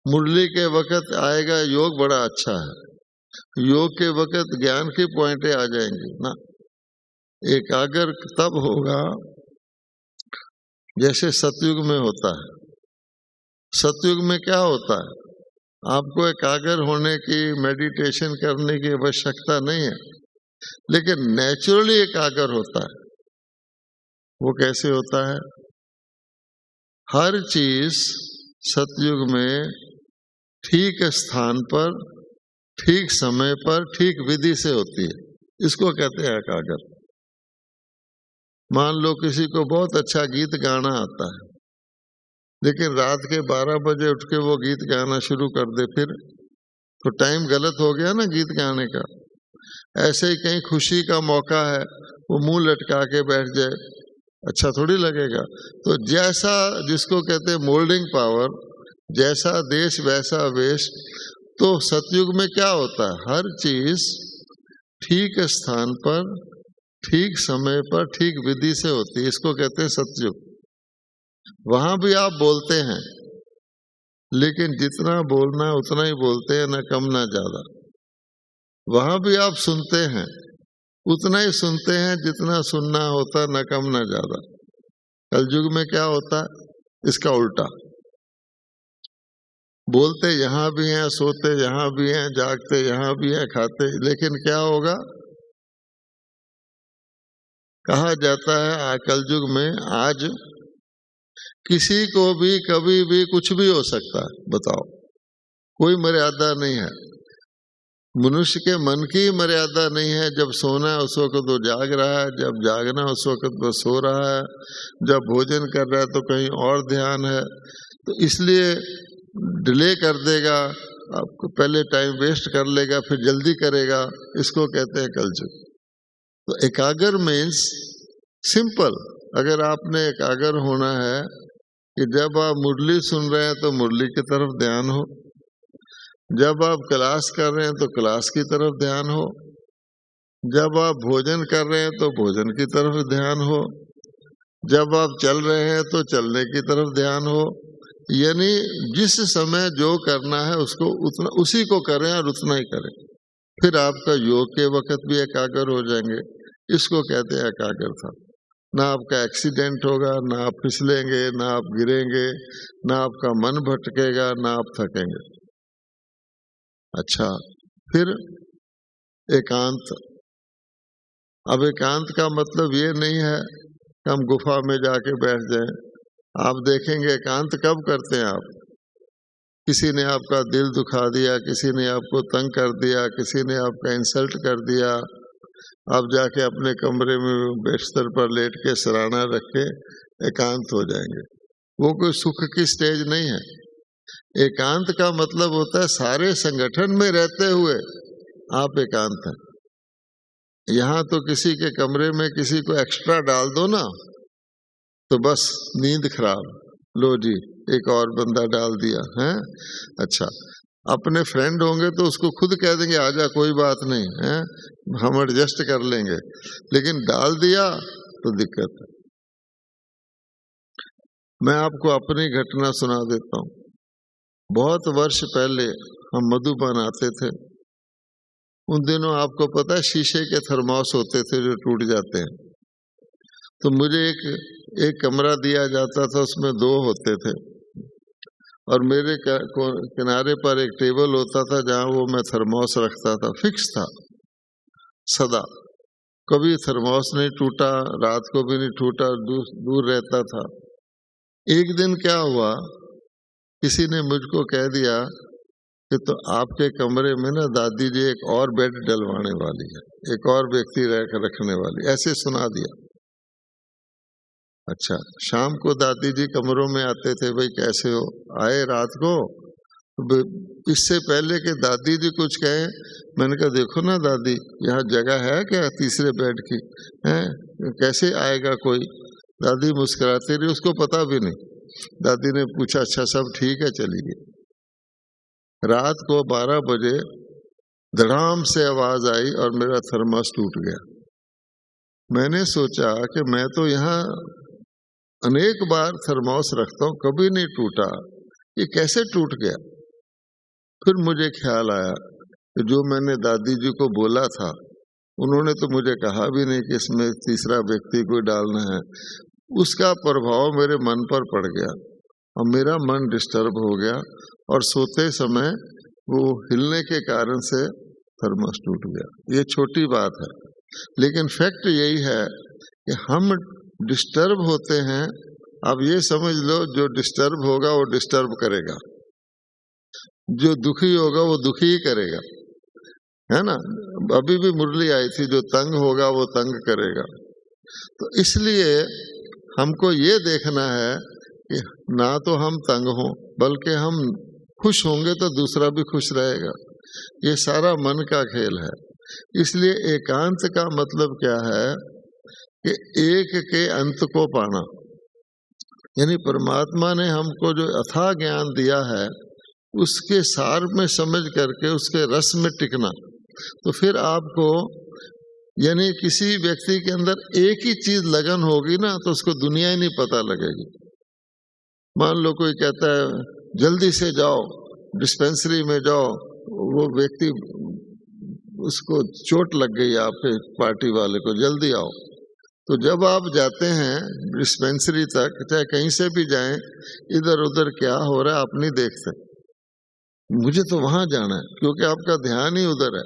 [SPEAKER 1] मुरली के वक्त आएगा योग, बड़ा अच्छा है, योग के वक्त ज्ञान की पॉइंटें आ जाएंगी ना। एकाग्र तब होगा जैसे सतयुग में होता है। सतयुग में क्या होता है? आपको एकाग्र होने की, मेडिटेशन करने की आवश्यकता नहीं है, लेकिन नेचुरली एकाग्र होता है। वो कैसे होता है? हर चीज सतयुग में ठीक स्थान पर, ठीक समय पर, ठीक विधि से होती है। इसको कहते हैं एकाग्र। मान लो किसी को बहुत अच्छा गीत गाना आता है, लेकिन रात के 12 बजे उठ के वो गीत गाना शुरू कर दे, फिर तो टाइम गलत हो गया ना गीत गाने का। ऐसे ही कहीं खुशी का मौका है, वो मुंह लटका के बैठ जाए, अच्छा थोड़ी लगेगा। तो जैसा, जिसको कहते हैं मोल्डिंग पावर, जैसा देश वैसा वेश। तो सतयुग में क्या होता है? हर चीज ठीक स्थान पर, ठीक समय पर, ठीक विधि से होती है। इसको कहते हैं सतयुग। वहां भी आप बोलते हैं, लेकिन जितना बोलना है उतना ही बोलते हैं, ना कम ना ज्यादा। वहां भी आप सुनते हैं, उतना ही सुनते हैं जितना सुनना होता, ना कम ना ज्यादा। कलयुग में क्या होता है? इसका उल्टा। बोलते यहाँ भी हैं, सोते यहाँ भी हैं, जागते यहाँ भी हैं, खाते, लेकिन क्या होगा? कहा जाता है कलयुग में आज किसी को भी कभी भी कुछ भी हो सकता है। बताओ, कोई मर्यादा नहीं है। मनुष्य के मन की मर्यादा नहीं है। जब सोना है उस वक्त वो जाग रहा है, जब जागना है उस वक्त वो सो रहा है, जब भोजन कर रहा है तो कहीं और ध्यान है। तो इसलिए डिले कर देगा, आपको पहले टाइम वेस्ट कर लेगा, फिर जल्दी करेगा। इसको कहते हैं कलयुग। तो एकाग्र मीन्स सिंपल। अगर आपने एकाग्र होना है कि जब आप मुरली सुन रहे हैं तो मुरली की तरफ ध्यान हो, जब आप क्लास कर रहे हैं तो क्लास की तरफ ध्यान हो, जब आप भोजन कर रहे हैं तो भोजन की तरफ ध्यान हो, जब आप चल रहे हैं तो चलने की तरफ ध्यान हो। यानी जिस समय जो करना है उसको उतना, उसी को करें और उतना ही करें। फिर आपका योग के वक्त भी एकाग्र हो जाएंगे। इसको कहते हैं एकाग्रता। ना आपका एक्सीडेंट होगा, ना आप फिसलेंगे, ना आप गिरेंगे, ना आपका मन भटकेगा, ना आप थकेंगे। अच्छा, फिर एकांत। अब एकांत का मतलब ये नहीं है कि हम गुफा में जाके बैठ जाएं। आप देखेंगे एकांत कब करते हैं आप? किसी ने आपका दिल दुखा दिया, किसी ने आपको तंग कर दिया, किसी ने आपका इंसल्ट कर दिया, आप जाके अपने कमरे में बिस्तर पर लेट के सराहना रख के एकांत हो जाएंगे। वो कोई सुख की स्टेज नहीं है। एकांत का मतलब होता है सारे संगठन में रहते हुए आप एकांत हैं। यहाँ तो किसी के कमरे में किसी को एक्स्ट्रा डाल दो ना, तो बस नींद खराब, लो जी एक और बंदा डाल दिया है। अच्छा, अपने फ्रेंड होंगे तो उसको खुद कह देंगे आजा, कोई बात नहीं है, हम एडजस्ट कर लेंगे। लेकिन डाल दिया तो दिक्कत है। मैं आपको अपनी घटना सुना देता हूँ। बहुत वर्ष पहले हम मधुबन आते थे। उन दिनों आपको पता है शीशे के थर्मोस होते थे जो टूट जाते हैं। तो मुझे एक कमरा दिया जाता था, उसमें 2 होते थे, और मेरे किनारे पर एक टेबल होता था जहाँ वो मैं थर्मोस रखता था। फिक्स था सदा, कभी थर्मोस नहीं टूटा, रात को भी नहीं टूटा, दूर रहता था। एक दिन क्या हुआ, किसी ने मुझको कह दिया कि तो आपके कमरे में ना दादी जी एक और बेड डलवाने वाली है, एक और व्यक्ति रखने वाली, ऐसे सुना दिया। अच्छा, शाम को दादी जी कमरों में आते थे, भाई कैसे हो, आए रात को। इससे पहले कि दादी जी कुछ कहे, मैंने कहा देखो ना दादी, यहाँ जगह है क्या तीसरे बेड की, है कैसे आएगा कोई। दादी मुस्कुराती रही, उसको पता भी नहीं। दादी ने पूछा अच्छा सब ठीक है, चलिए। रात को 12 बजे धड़ाम से आवाज आई और मेरा थर्मस टूट गया। मैंने सोचा कि मैं तो यहाँ अनेक बार थर्मोस रखता हूँ, कभी नहीं टूटा, ये कैसे टूट गया। फिर मुझे ख्याल आया कि जो मैंने दादी जी को बोला था, उन्होंने तो मुझे कहा भी नहीं कि इसमें तीसरा व्यक्ति कोई डालना है। उसका प्रभाव मेरे मन पर पड़ गया और मेरा मन डिस्टर्ब हो गया, और सोते समय वो हिलने के कारण से थर्मस टूट गया। ये छोटी बात है, लेकिन फैक्ट यही है कि हम डिस्टर्ब होते हैं। अब ये समझ लो, जो डिस्टर्ब होगा वो डिस्टर्ब करेगा, जो दुखी होगा वो दुखी ही करेगा, है ना। अभी भी मुरली आई थी, जो तंग होगा वो तंग करेगा। तो इसलिए हमको ये देखना है कि ना तो हम तंग हों, बल्कि हम खुश होंगे तो दूसरा भी खुश रहेगा। ये सारा मन का खेल है। इसलिए एकांत का मतलब क्या है कि एक के अंत को पाना, यानी परमात्मा ने हमको जो अथाह ज्ञान दिया है उसके सार में समझ करके उसके रस में टिकना। तो फिर आपको, यानी किसी व्यक्ति के अंदर एक ही चीज लगन होगी ना, तो उसको दुनिया ही नहीं पता लगेगी। मान लो कोई कहता है जल्दी से जाओ डिस्पेंसरी में जाओ, वो व्यक्ति उसको चोट लग गई आपके पार्टी वाले को, जल्दी आओ। तो जब आप जाते हैं डिस्पेंसरी तक, चाहे कहीं से भी जाएं, इधर उधर क्या हो रहा है आप नहीं देखते। मुझे तो वहां जाना है, क्योंकि आपका ध्यान ही उधर है।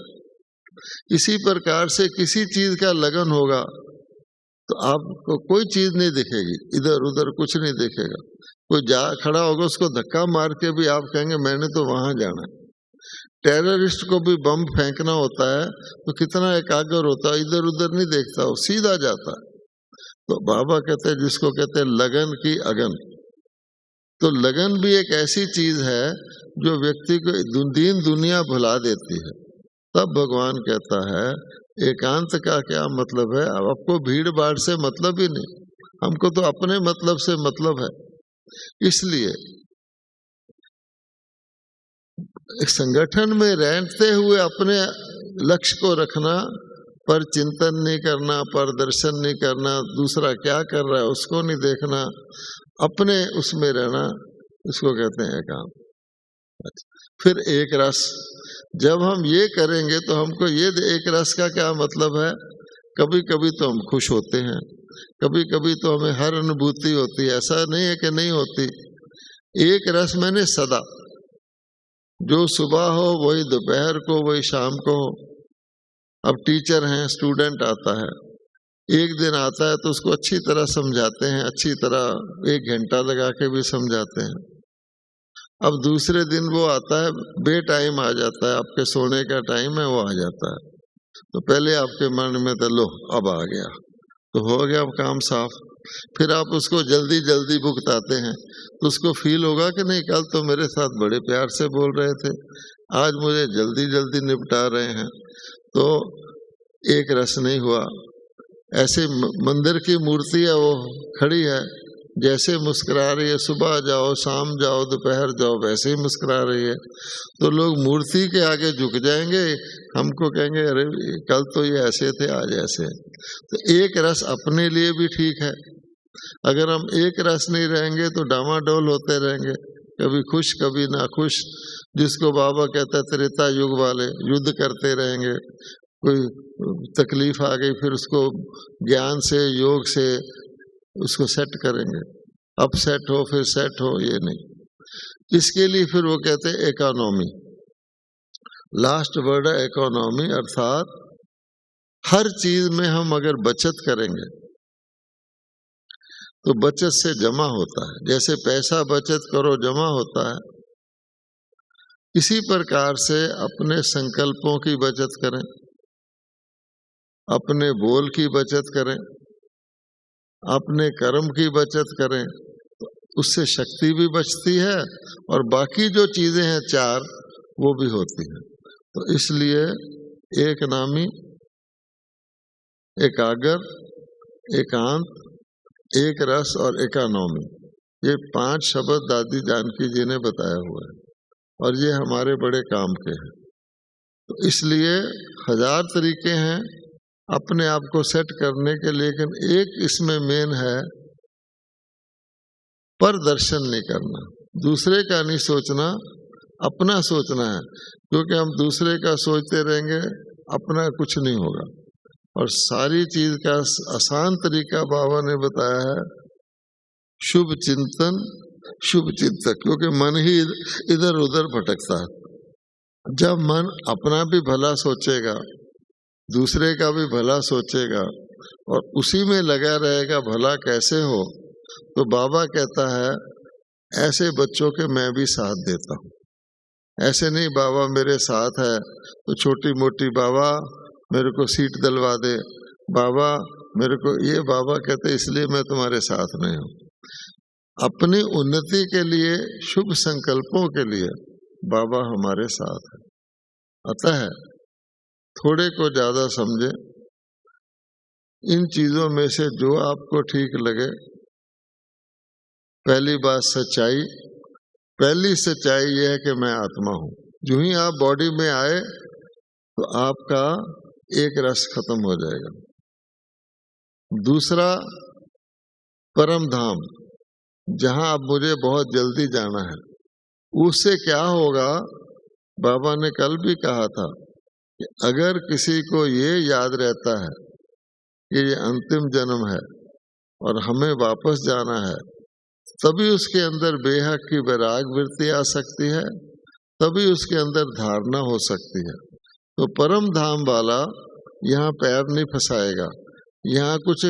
[SPEAKER 1] इसी प्रकार से किसी चीज का लगन होगा तो आपको कोई चीज नहीं दिखेगी, इधर उधर कुछ नहीं दिखेगा। कोई जा खड़ा होगा, उसको धक्का मार के भी आप कहेंगे मैंने तो वहां जाना है। टेररिस्ट को भी बम फेंकना होता है तो कितना एकाग्र होता है, इधर उधर नहीं देखता, वो सीधा जाता है। तो बाबा कहते हैं जिसको कहते हैं लगन की अगन। तो लगन भी एक ऐसी चीज है जो व्यक्ति को दीन दुनिया भुला देती है। तब भगवान कहता है एकांत का क्या मतलब है। अब आपको भीड़ भाड़ से मतलब ही नहीं, हमको तो अपने मतलब से मतलब है। इसलिए एक संगठन में रहते हुए अपने लक्ष्य को रखना, पर चिंतन नहीं करना, पर दर्शन नहीं करना, दूसरा क्या कर रहा है उसको नहीं देखना, अपने उसमें रहना, इसको कहते हैं एकांत। फिर एक रस, जब हम ये करेंगे तो हमको ये एक रस का क्या मतलब है। कभी कभी तो हम खुश होते हैं, कभी कभी तो हमें हर अनुभूति होती है, ऐसा नहीं है कि नहीं होती। एक रस मैंने सदा, जो सुबह हो वही दोपहर को, वही शाम को हो। अब टीचर हैं, स्टूडेंट आता है, एक दिन आता है तो उसको अच्छी तरह समझाते हैं, अच्छी तरह 1 घंटा लगा के भी समझाते हैं। अब दूसरे दिन वो आता है, बे टाइम आ जाता है, आपके सोने का टाइम है, वो आ जाता है। तो पहले आपके मन में तो लो अब आ गया, तो हो गया काम साफ। फिर आप उसको जल्दी जल्दी भुगताते हैं, तो उसको फील होगा कि नहीं कल तो मेरे साथ बड़े प्यार से बोल रहे थे, आज मुझे जल्दी जल्दी निपटा रहे हैं, तो एक रस नहीं हुआ। ऐसे मंदिर की मूर्ति है, वो खड़ी है, जैसे मुस्कुरा रही है, सुबह जाओ शाम जाओ दोपहर जाओ वैसे ही मुस्कुरा रही है, तो लोग मूर्ति के आगे झुक जाएंगे, हमको कहेंगे अरे कल तो ये ऐसे थे आज ऐसे। तो एक रस अपने लिए भी ठीक है। अगर हम एक रस नहीं रहेंगे तो डामाडोल होते रहेंगे, कभी खुश कभी ना खुश, जिसको बाबा कहता है त्रेता युग वाले, युद्ध करते रहेंगे। कोई तकलीफ आ गई फिर उसको ज्ञान से योग से उसको सेट करेंगे, अब सेट हो फिर सेट हो, ये नहीं। इसके लिए फिर वो कहते हैं इकोनॉमी, लास्ट वर्ड है इकोनॉमी, अर्थात हर चीज में हम अगर बचत करेंगे तो बचत से जमा होता है। जैसे पैसा बचत करो जमा होता है, इसी प्रकार से अपने संकल्पों की बचत करें, अपने बोल की बचत करें, अपने कर्म की बचत करें, उससे शक्ति भी बचती है और बाकी जो चीजें हैं चार वो भी होती हैं। तो इसलिए एक नामी, एकाग्र, एकांत, एक रस और इकोनॉमी, ये 5 शब्द दादी जानकी जी ने बताया हुआ है और ये हमारे बड़े काम के हैं। तो इसलिए 1000 तरीके हैं अपने आप को सेट करने के, लेकिन एक इसमें मेन है, पर दर्शन नहीं करना, दूसरे का नहीं सोचना, अपना सोचना है। क्योंकि हम दूसरे का सोचते रहेंगे अपना कुछ नहीं होगा। और सारी चीज का आसान तरीका बाबा ने बताया है, शुभ चिंतन शुभ चिंतक, क्योंकि मन ही इधर उधर भटकता है। जब मन अपना भी भला सोचेगा, दूसरे का भी भला सोचेगा और उसी में लगा रहेगा भला कैसे हो, तो बाबा कहता है ऐसे बच्चों के मैं भी साथ देता हूँ। ऐसे नहीं बाबा मेरे साथ है तो छोटी मोटी, बाबा मेरे को सीट दिलवा दे, बाबा मेरे को ये, बाबा कहते इसलिए मैं तुम्हारे साथ नहीं हूँ। अपनी उन्नति के लिए, शुभ संकल्पों के लिए बाबा हमारे साथ है। अतः थोड़े को ज्यादा समझे, इन चीजों में से जो आपको ठीक लगे। पहली बात सच्चाई, पहली सच्चाई यह है कि मैं आत्मा हूं। जो ही आप बॉडी में आए तो आपका एक रस खत्म हो जाएगा। दूसरा, परम धाम, जहां अब मुझे बहुत जल्दी जाना है। उससे क्या होगा, बाबा ने कल भी कहा था कि अगर किसी को ये याद रहता है कि ये अंतिम जन्म है और हमें वापस जाना है, तभी उसके अंदर बेहद की वैराग वृत्ति आ सकती है, तभी उसके अंदर धारणा हो सकती है। तो परम धाम वाला यहाँ पैर नहीं फंसाएगा, यहाँ कुछ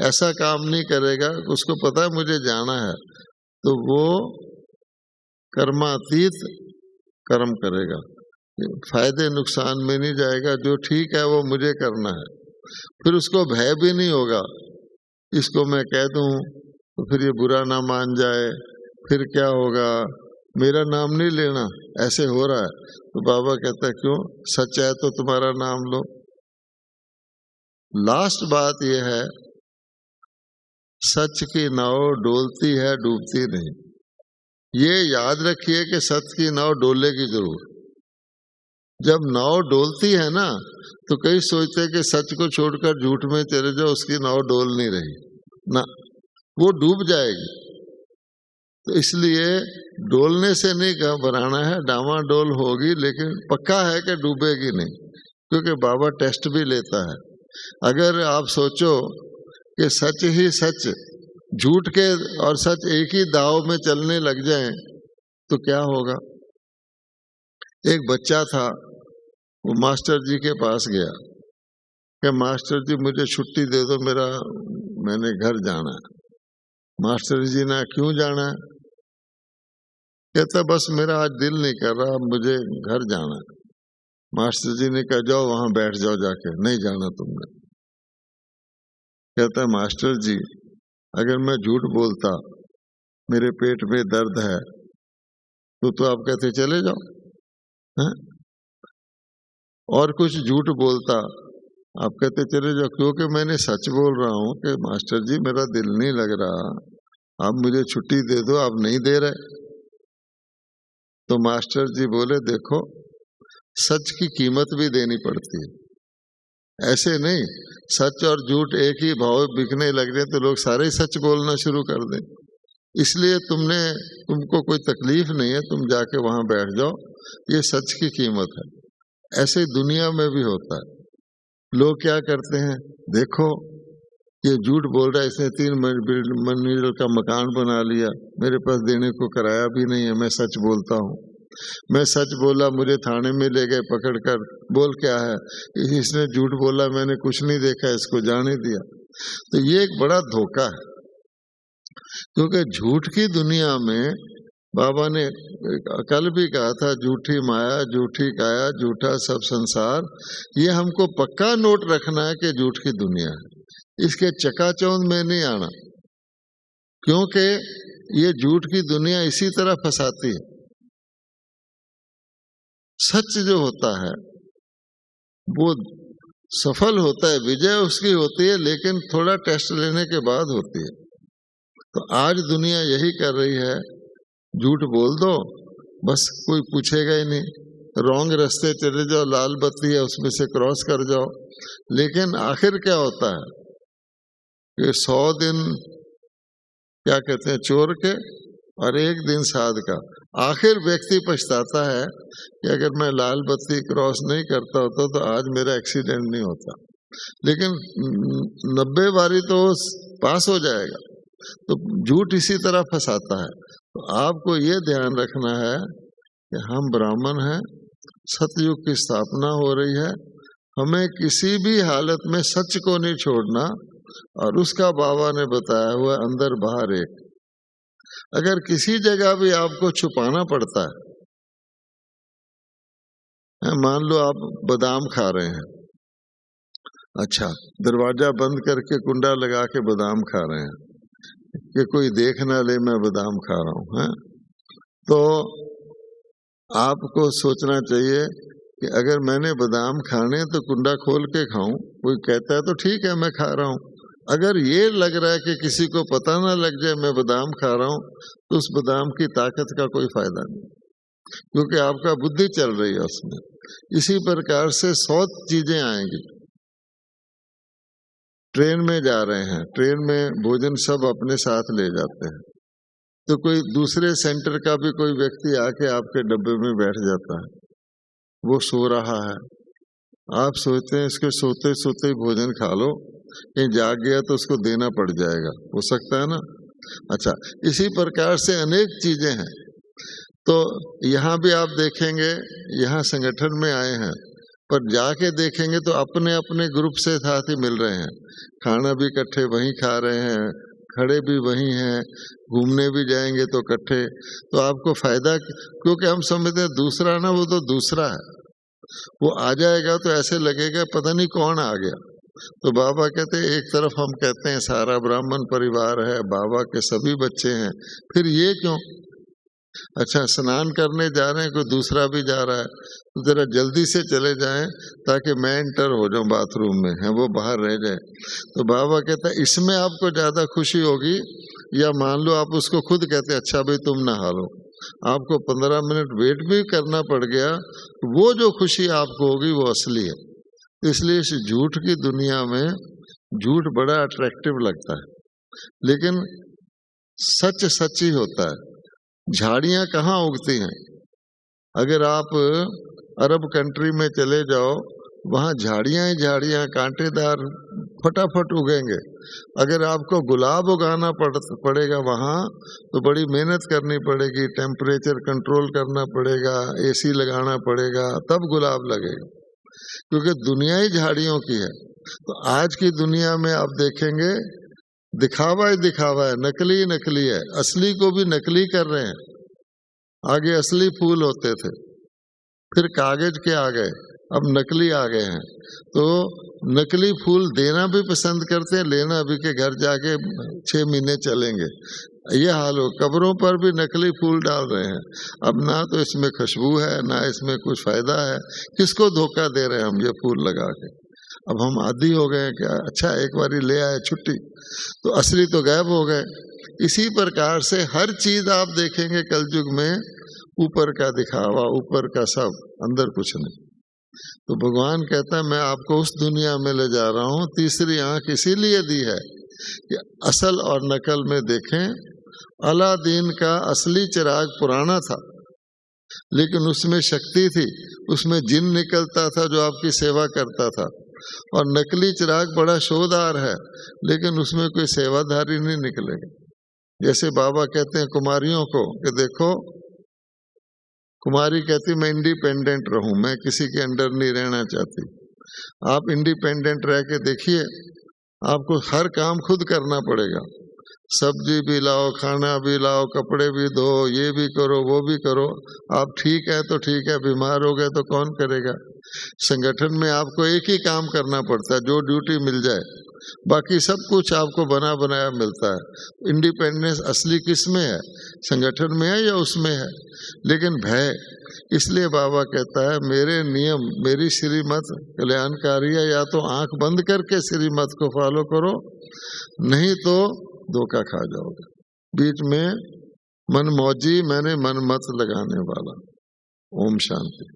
[SPEAKER 1] ऐसा काम नहीं करेगा, उसको पता है मुझे जाना है, तो वो कर्मातीत कर्म करेगा, फायदे नुकसान में नहीं जाएगा। जो ठीक है वो मुझे करना है। फिर उसको भय भी नहीं होगा, इसको मैं कह दूं तो फिर ये बुरा ना मान जाए, फिर क्या होगा, मेरा नाम नहीं लेना, ऐसे हो रहा है। तो बाबा कहता है क्यों, सच है तो तुम्हारा नाम लो। लास्ट बात यह है, सच की नाव डोलती है डूबती नहीं। ये याद रखिए कि सच की नाव डोलेगी जरूर। जब नाव डोलती है ना, तो कई सोचते हैं कि सच को छोड़कर झूठ में चले जाओ, उसकी नाव डोल नहीं रही ना, वो डूब जाएगी। तो इसलिए डोलने से नहीं घबराना है, डामाडोल होगी लेकिन पक्का है कि डूबेगी नहीं, क्योंकि बाबा टेस्ट भी लेता है। अगर आप सोचो कि सच ही सच, झूठ के और सच एक ही दाव में चलने लग जाएं, तो क्या होगा। एक बच्चा था, वो मास्टर जी के पास गया कि मास्टर जी मुझे छुट्टी दे दो, मैंने घर जाना है। मास्टर जी ने क्यों जाना है, कहता बस मेरा आज दिल नहीं कर रहा, मुझे घर जाना है। मास्टर जी ने कहा जाओ वहां बैठ जाओ जाके, नहीं जाना तुमने। कहता है मास्टर जी अगर मैं झूठ बोलता, मेरे पेट में दर्द है, तो आप कहते चले जाओ है? और कुछ झूठ बोलता, आप कहते चले जाओ, क्योंकि मैंने सच बोल रहा हूं कि मास्टर जी मेरा दिल नहीं लग रहा, आप मुझे छुट्टी दे दो, आप नहीं दे रहे। तो मास्टर जी बोले, देखो सच की कीमत भी देनी पड़ती है, ऐसे नहीं सच और झूठ एक ही भाव बिकने लग जाए तो लोग सारे ही सच बोलना शुरू कर दें। इसलिए तुमको कोई तकलीफ नहीं है, तुम जाके वहां बैठ जाओ, ये सच की कीमत है। ऐसे ही दुनिया में भी होता है। लोग क्या करते हैं, देखो ये झूठ बोल रहा है, इसने 3 मंजिल का मकान बना लिया, मेरे पास देने को किराया भी नहीं है, मैं सच बोलता हूँ, मैं सच बोला, मुझे थाने में ले गए पकड़कर, बोल क्या है, इसने झूठ बोला, मैंने कुछ नहीं देखा, इसको जाने दिया। तो ये एक बड़ा धोखा है, क्योंकि झूठ की दुनिया में बाबा ने कल भी कहा था, झूठी माया, झूठी काया, झूठा सब संसार। ये हमको पक्का नोट रखना है कि झूठ की दुनिया है, इसके चकाचौंध में नहीं आना, क्योंकि ये झूठ की दुनिया इसी तरह फंसाती है। सच जो होता है वो सफल होता है, विजय उसकी होती है, लेकिन थोड़ा टेस्ट लेने के बाद होती है। तो आज दुनिया यही कर रही है, झूठ बोल दो बस, कोई पूछेगा ही नहीं, रॉन्ग रास्ते चले जाओ, लाल बत्ती है उसमें से क्रॉस कर जाओ। लेकिन आखिर क्या होता है कि 100 दिन क्या कहते हैं चोर के और 1 दिन साध का। आखिर व्यक्ति पछताता है कि अगर मैं लाल बत्ती क्रॉस नहीं करता होता तो आज मेरा एक्सीडेंट नहीं होता, लेकिन 90 बारी तो पास हो जाएगा। तो झूठ इसी तरह फंसाता है। तो आपको ये ध्यान रखना है कि हम ब्राह्मण हैं, सतयुग की स्थापना हो रही है, हमें किसी भी हालत में सच को नहीं छोड़ना, और उसका बाबा ने बताया हुआ अंदर बाहर एक। अगर किसी जगह भी आपको छुपाना पड़ता है, मान लो आप बादाम खा रहे हैं, अच्छा दरवाजा बंद करके कुंडा लगा के बादाम खा रहे हैं कि कोई देख ना ले मैं बादाम खा रहा हूं, है? तो आपको सोचना चाहिए कि अगर मैंने बादाम खाने तो कुंडा खोल के खाऊं, कोई कहता है तो ठीक है मैं खा रहा हूं। अगर ये लग रहा है कि किसी को पता ना लग जाए मैं बादाम खा रहा हूं, तो उस बादाम की ताकत का कोई फायदा नहीं, क्योंकि आपका बुद्धि चल रही है उसमें। इसी प्रकार से 100 चीजें आएंगी। ट्रेन में जा रहे हैं, ट्रेन में भोजन सब अपने साथ ले जाते हैं, तो कोई दूसरे सेंटर का भी कोई व्यक्ति आके आपके डब्बे में बैठ जाता है, वो सो रहा है, आप सोचते हैं इसके सोते सोते ही भोजन खा लो, कहीं जाग गया तो उसको देना पड़ जाएगा, हो सकता है ना। अच्छा, इसी प्रकार से अनेक चीजें हैं। तो यहाँ भी आप देखेंगे, यहाँ संगठन में आए हैं, पर जाके देखेंगे तो अपने अपने ग्रुप से साथी मिल रहे हैं, खाना भी इकट्ठे वहीं खा रहे हैं, खड़े भी वहीं हैं, घूमने भी जाएंगे तो इकट्ठे। तो आपको फायदा, क्योंकि हम समझते हैं दूसरा ना, वो तो दूसरा है, वो आ जाएगा तो ऐसे लगेगा पता नहीं कौन आ गया। तो बाबा कहते हैं, एक तरफ हम कहते हैं सारा ब्राह्मण परिवार है, बाबा के सभी बच्चे हैं, फिर ये क्यों? अच्छा स्नान करने जा रहे हैं, कोई दूसरा भी जा रहा है, तो जरा जल्दी से चले जाएं ताकि मैं एंटर हो जाऊं बाथरूम में, है वो बाहर रह जाए। तो बाबा कहता है इसमें आपको ज्यादा खुशी होगी, या मान लो आप उसको खुद कहते हैं अच्छा भाई तुम नहा लो, आपको 15 मिनट वेट भी करना पड़ गया, वो जो खुशी आपको होगी वो असली है। इसलिए इस झूठ की दुनिया में झूठ बड़ा अट्रैक्टिव लगता है, लेकिन सच सच ही होता है। झाड़ियां कहाँ उगती हैं? अगर आप अरब कंट्री में चले जाओ, वहाँ झाड़ियां ही झाड़ियां, कांटेदार फटाफट उगेंगे। अगर आपको गुलाब उगाना पड़ेगा वहाँ, तो बड़ी मेहनत करनी पड़ेगी, टेम्परेचर कंट्रोल करना पड़ेगा, एसी लगाना पड़ेगा, तब गुलाब लगेगा, क्योंकि दुनिया ही झाड़ियों की है। तो आज की दुनिया में आप देखेंगे दिखावा ही दिखावा है, नकली ही नकली है, असली को भी नकली कर रहे हैं। आगे असली फूल होते थे, फिर कागज के आ गए, अब नकली आ गए हैं। तो नकली फूल देना भी पसंद करते हैं, लेना भी कि घर जाके 6 महीने चलेंगे, ये हाल हो। कब्रों पर भी नकली फूल डाल रहे हैं। अब ना तो इसमें खुशबू है, ना इसमें कुछ फायदा है, किसको धोखा दे रहे हैं हम ये फूल लगा के। अब हम आदी हो गए क्या, अच्छा एक बारी ले आए छुट्टी, तो असली तो गायब हो गए। इसी प्रकार से हर चीज आप देखेंगे कलयुग में ऊपर का दिखावा, ऊपर का सब, अंदर कुछ नहीं। तो भगवान कहता है मैं आपको उस दुनिया में ले जा रहा हूँ। तीसरी आंख इसीलिए दी है कि असल और नकल में देखें। अलादीन का असली चिराग पुराना था, लेकिन उसमें शक्ति थी, उसमें जिन निकलता था जो आपकी सेवा करता था। और नकली चिराग बड़ा शोधार है, लेकिन उसमें कोई सेवाधारी नहीं निकलेगा। जैसे बाबा कहते हैं कुमारियों को कि देखो, कुमारी कहती मैं इंडिपेंडेंट रहूं, मैं किसी के अंडर नहीं रहना चाहती। आप इंडिपेंडेंट रह के देखिए, आपको हर काम खुद करना पड़ेगा। सब्जी भी लाओ, खाना भी लाओ, कपड़े भी धो, ये भी करो, वो भी करो। आप ठीक है तो ठीक है, बीमार हो गए तो कौन करेगा। संगठन में आपको एक ही काम करना पड़ता है, जो ड्यूटी मिल जाए, बाकी सब कुछ आपको बना बनाया मिलता है। इंडिपेंडेंस असली किस में है, संगठन में है या उसमें है। लेकिन भय, इसलिए बाबा कहता है मेरे नियम, मेरी श्रीमत कल्याणकारी है। या तो आंख बंद करके श्रीमत को फॉलो करो, नहीं तो धोखा खा जाओगे। बीच में मन मौजी, मैंने मन मत लगाने वाला। ओम शांति।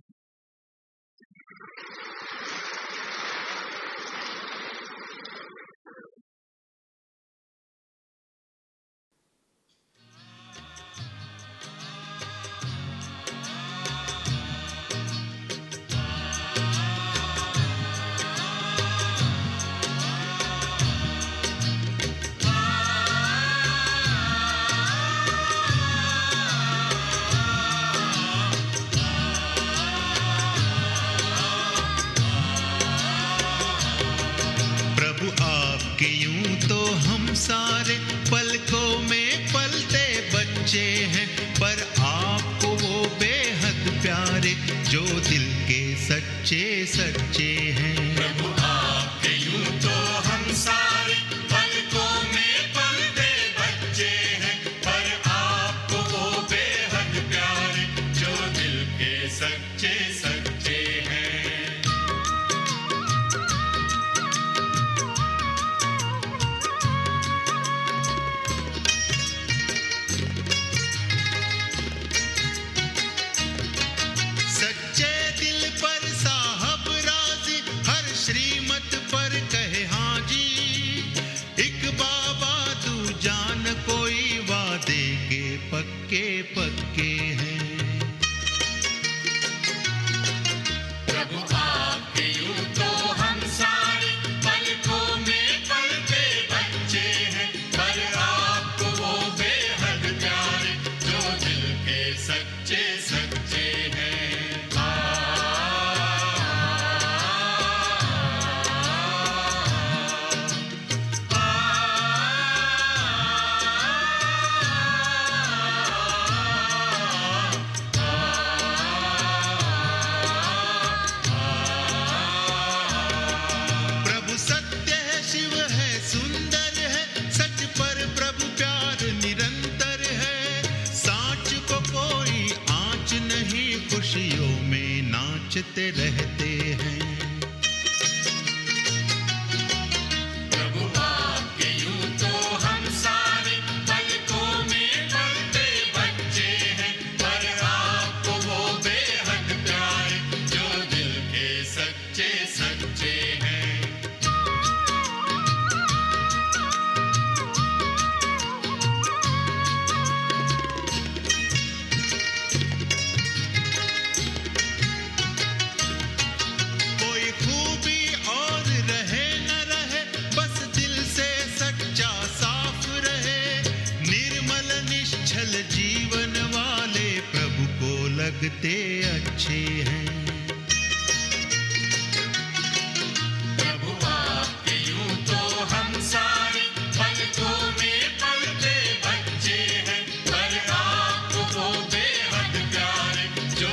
[SPEAKER 2] सारे पलकों में पलते बच्चे हैं, पर आपको वो बेहद प्यारे जो दिल के सच्चे सच्चे हैं।
[SPEAKER 3] प्रभु आपके यूं तो हम सारे पलकों में पलते बच्चे हैं, पर आपको वो बेहद प्यारे जो दिल के सच्चे सच्चे हैं।
[SPEAKER 2] पक्के पक्के हैं।
[SPEAKER 3] प्रभु आपके यूं तो हम सारे पलकों में पलते बच्चे हैं, पर आपको वो बेहद प्यारे जो दिल के सच्चे सच्चे हैं।
[SPEAKER 2] खुशियों में नाचते रहते हैं।
[SPEAKER 3] प्रभु आपके यूं तो हम सारे पलकों में पलते बच्चे हैं, पर आपको वो बेहद प्यारे जो दिल के सच्चे सच्चे हैं।
[SPEAKER 2] जीवन वाले प्रभु को लगते अच्छे हैं।
[SPEAKER 3] प्रभु आपके यूं तो हम सारे पलकों में पलते बच्चे हैं, पर आपको वो बेहद प्यारे जो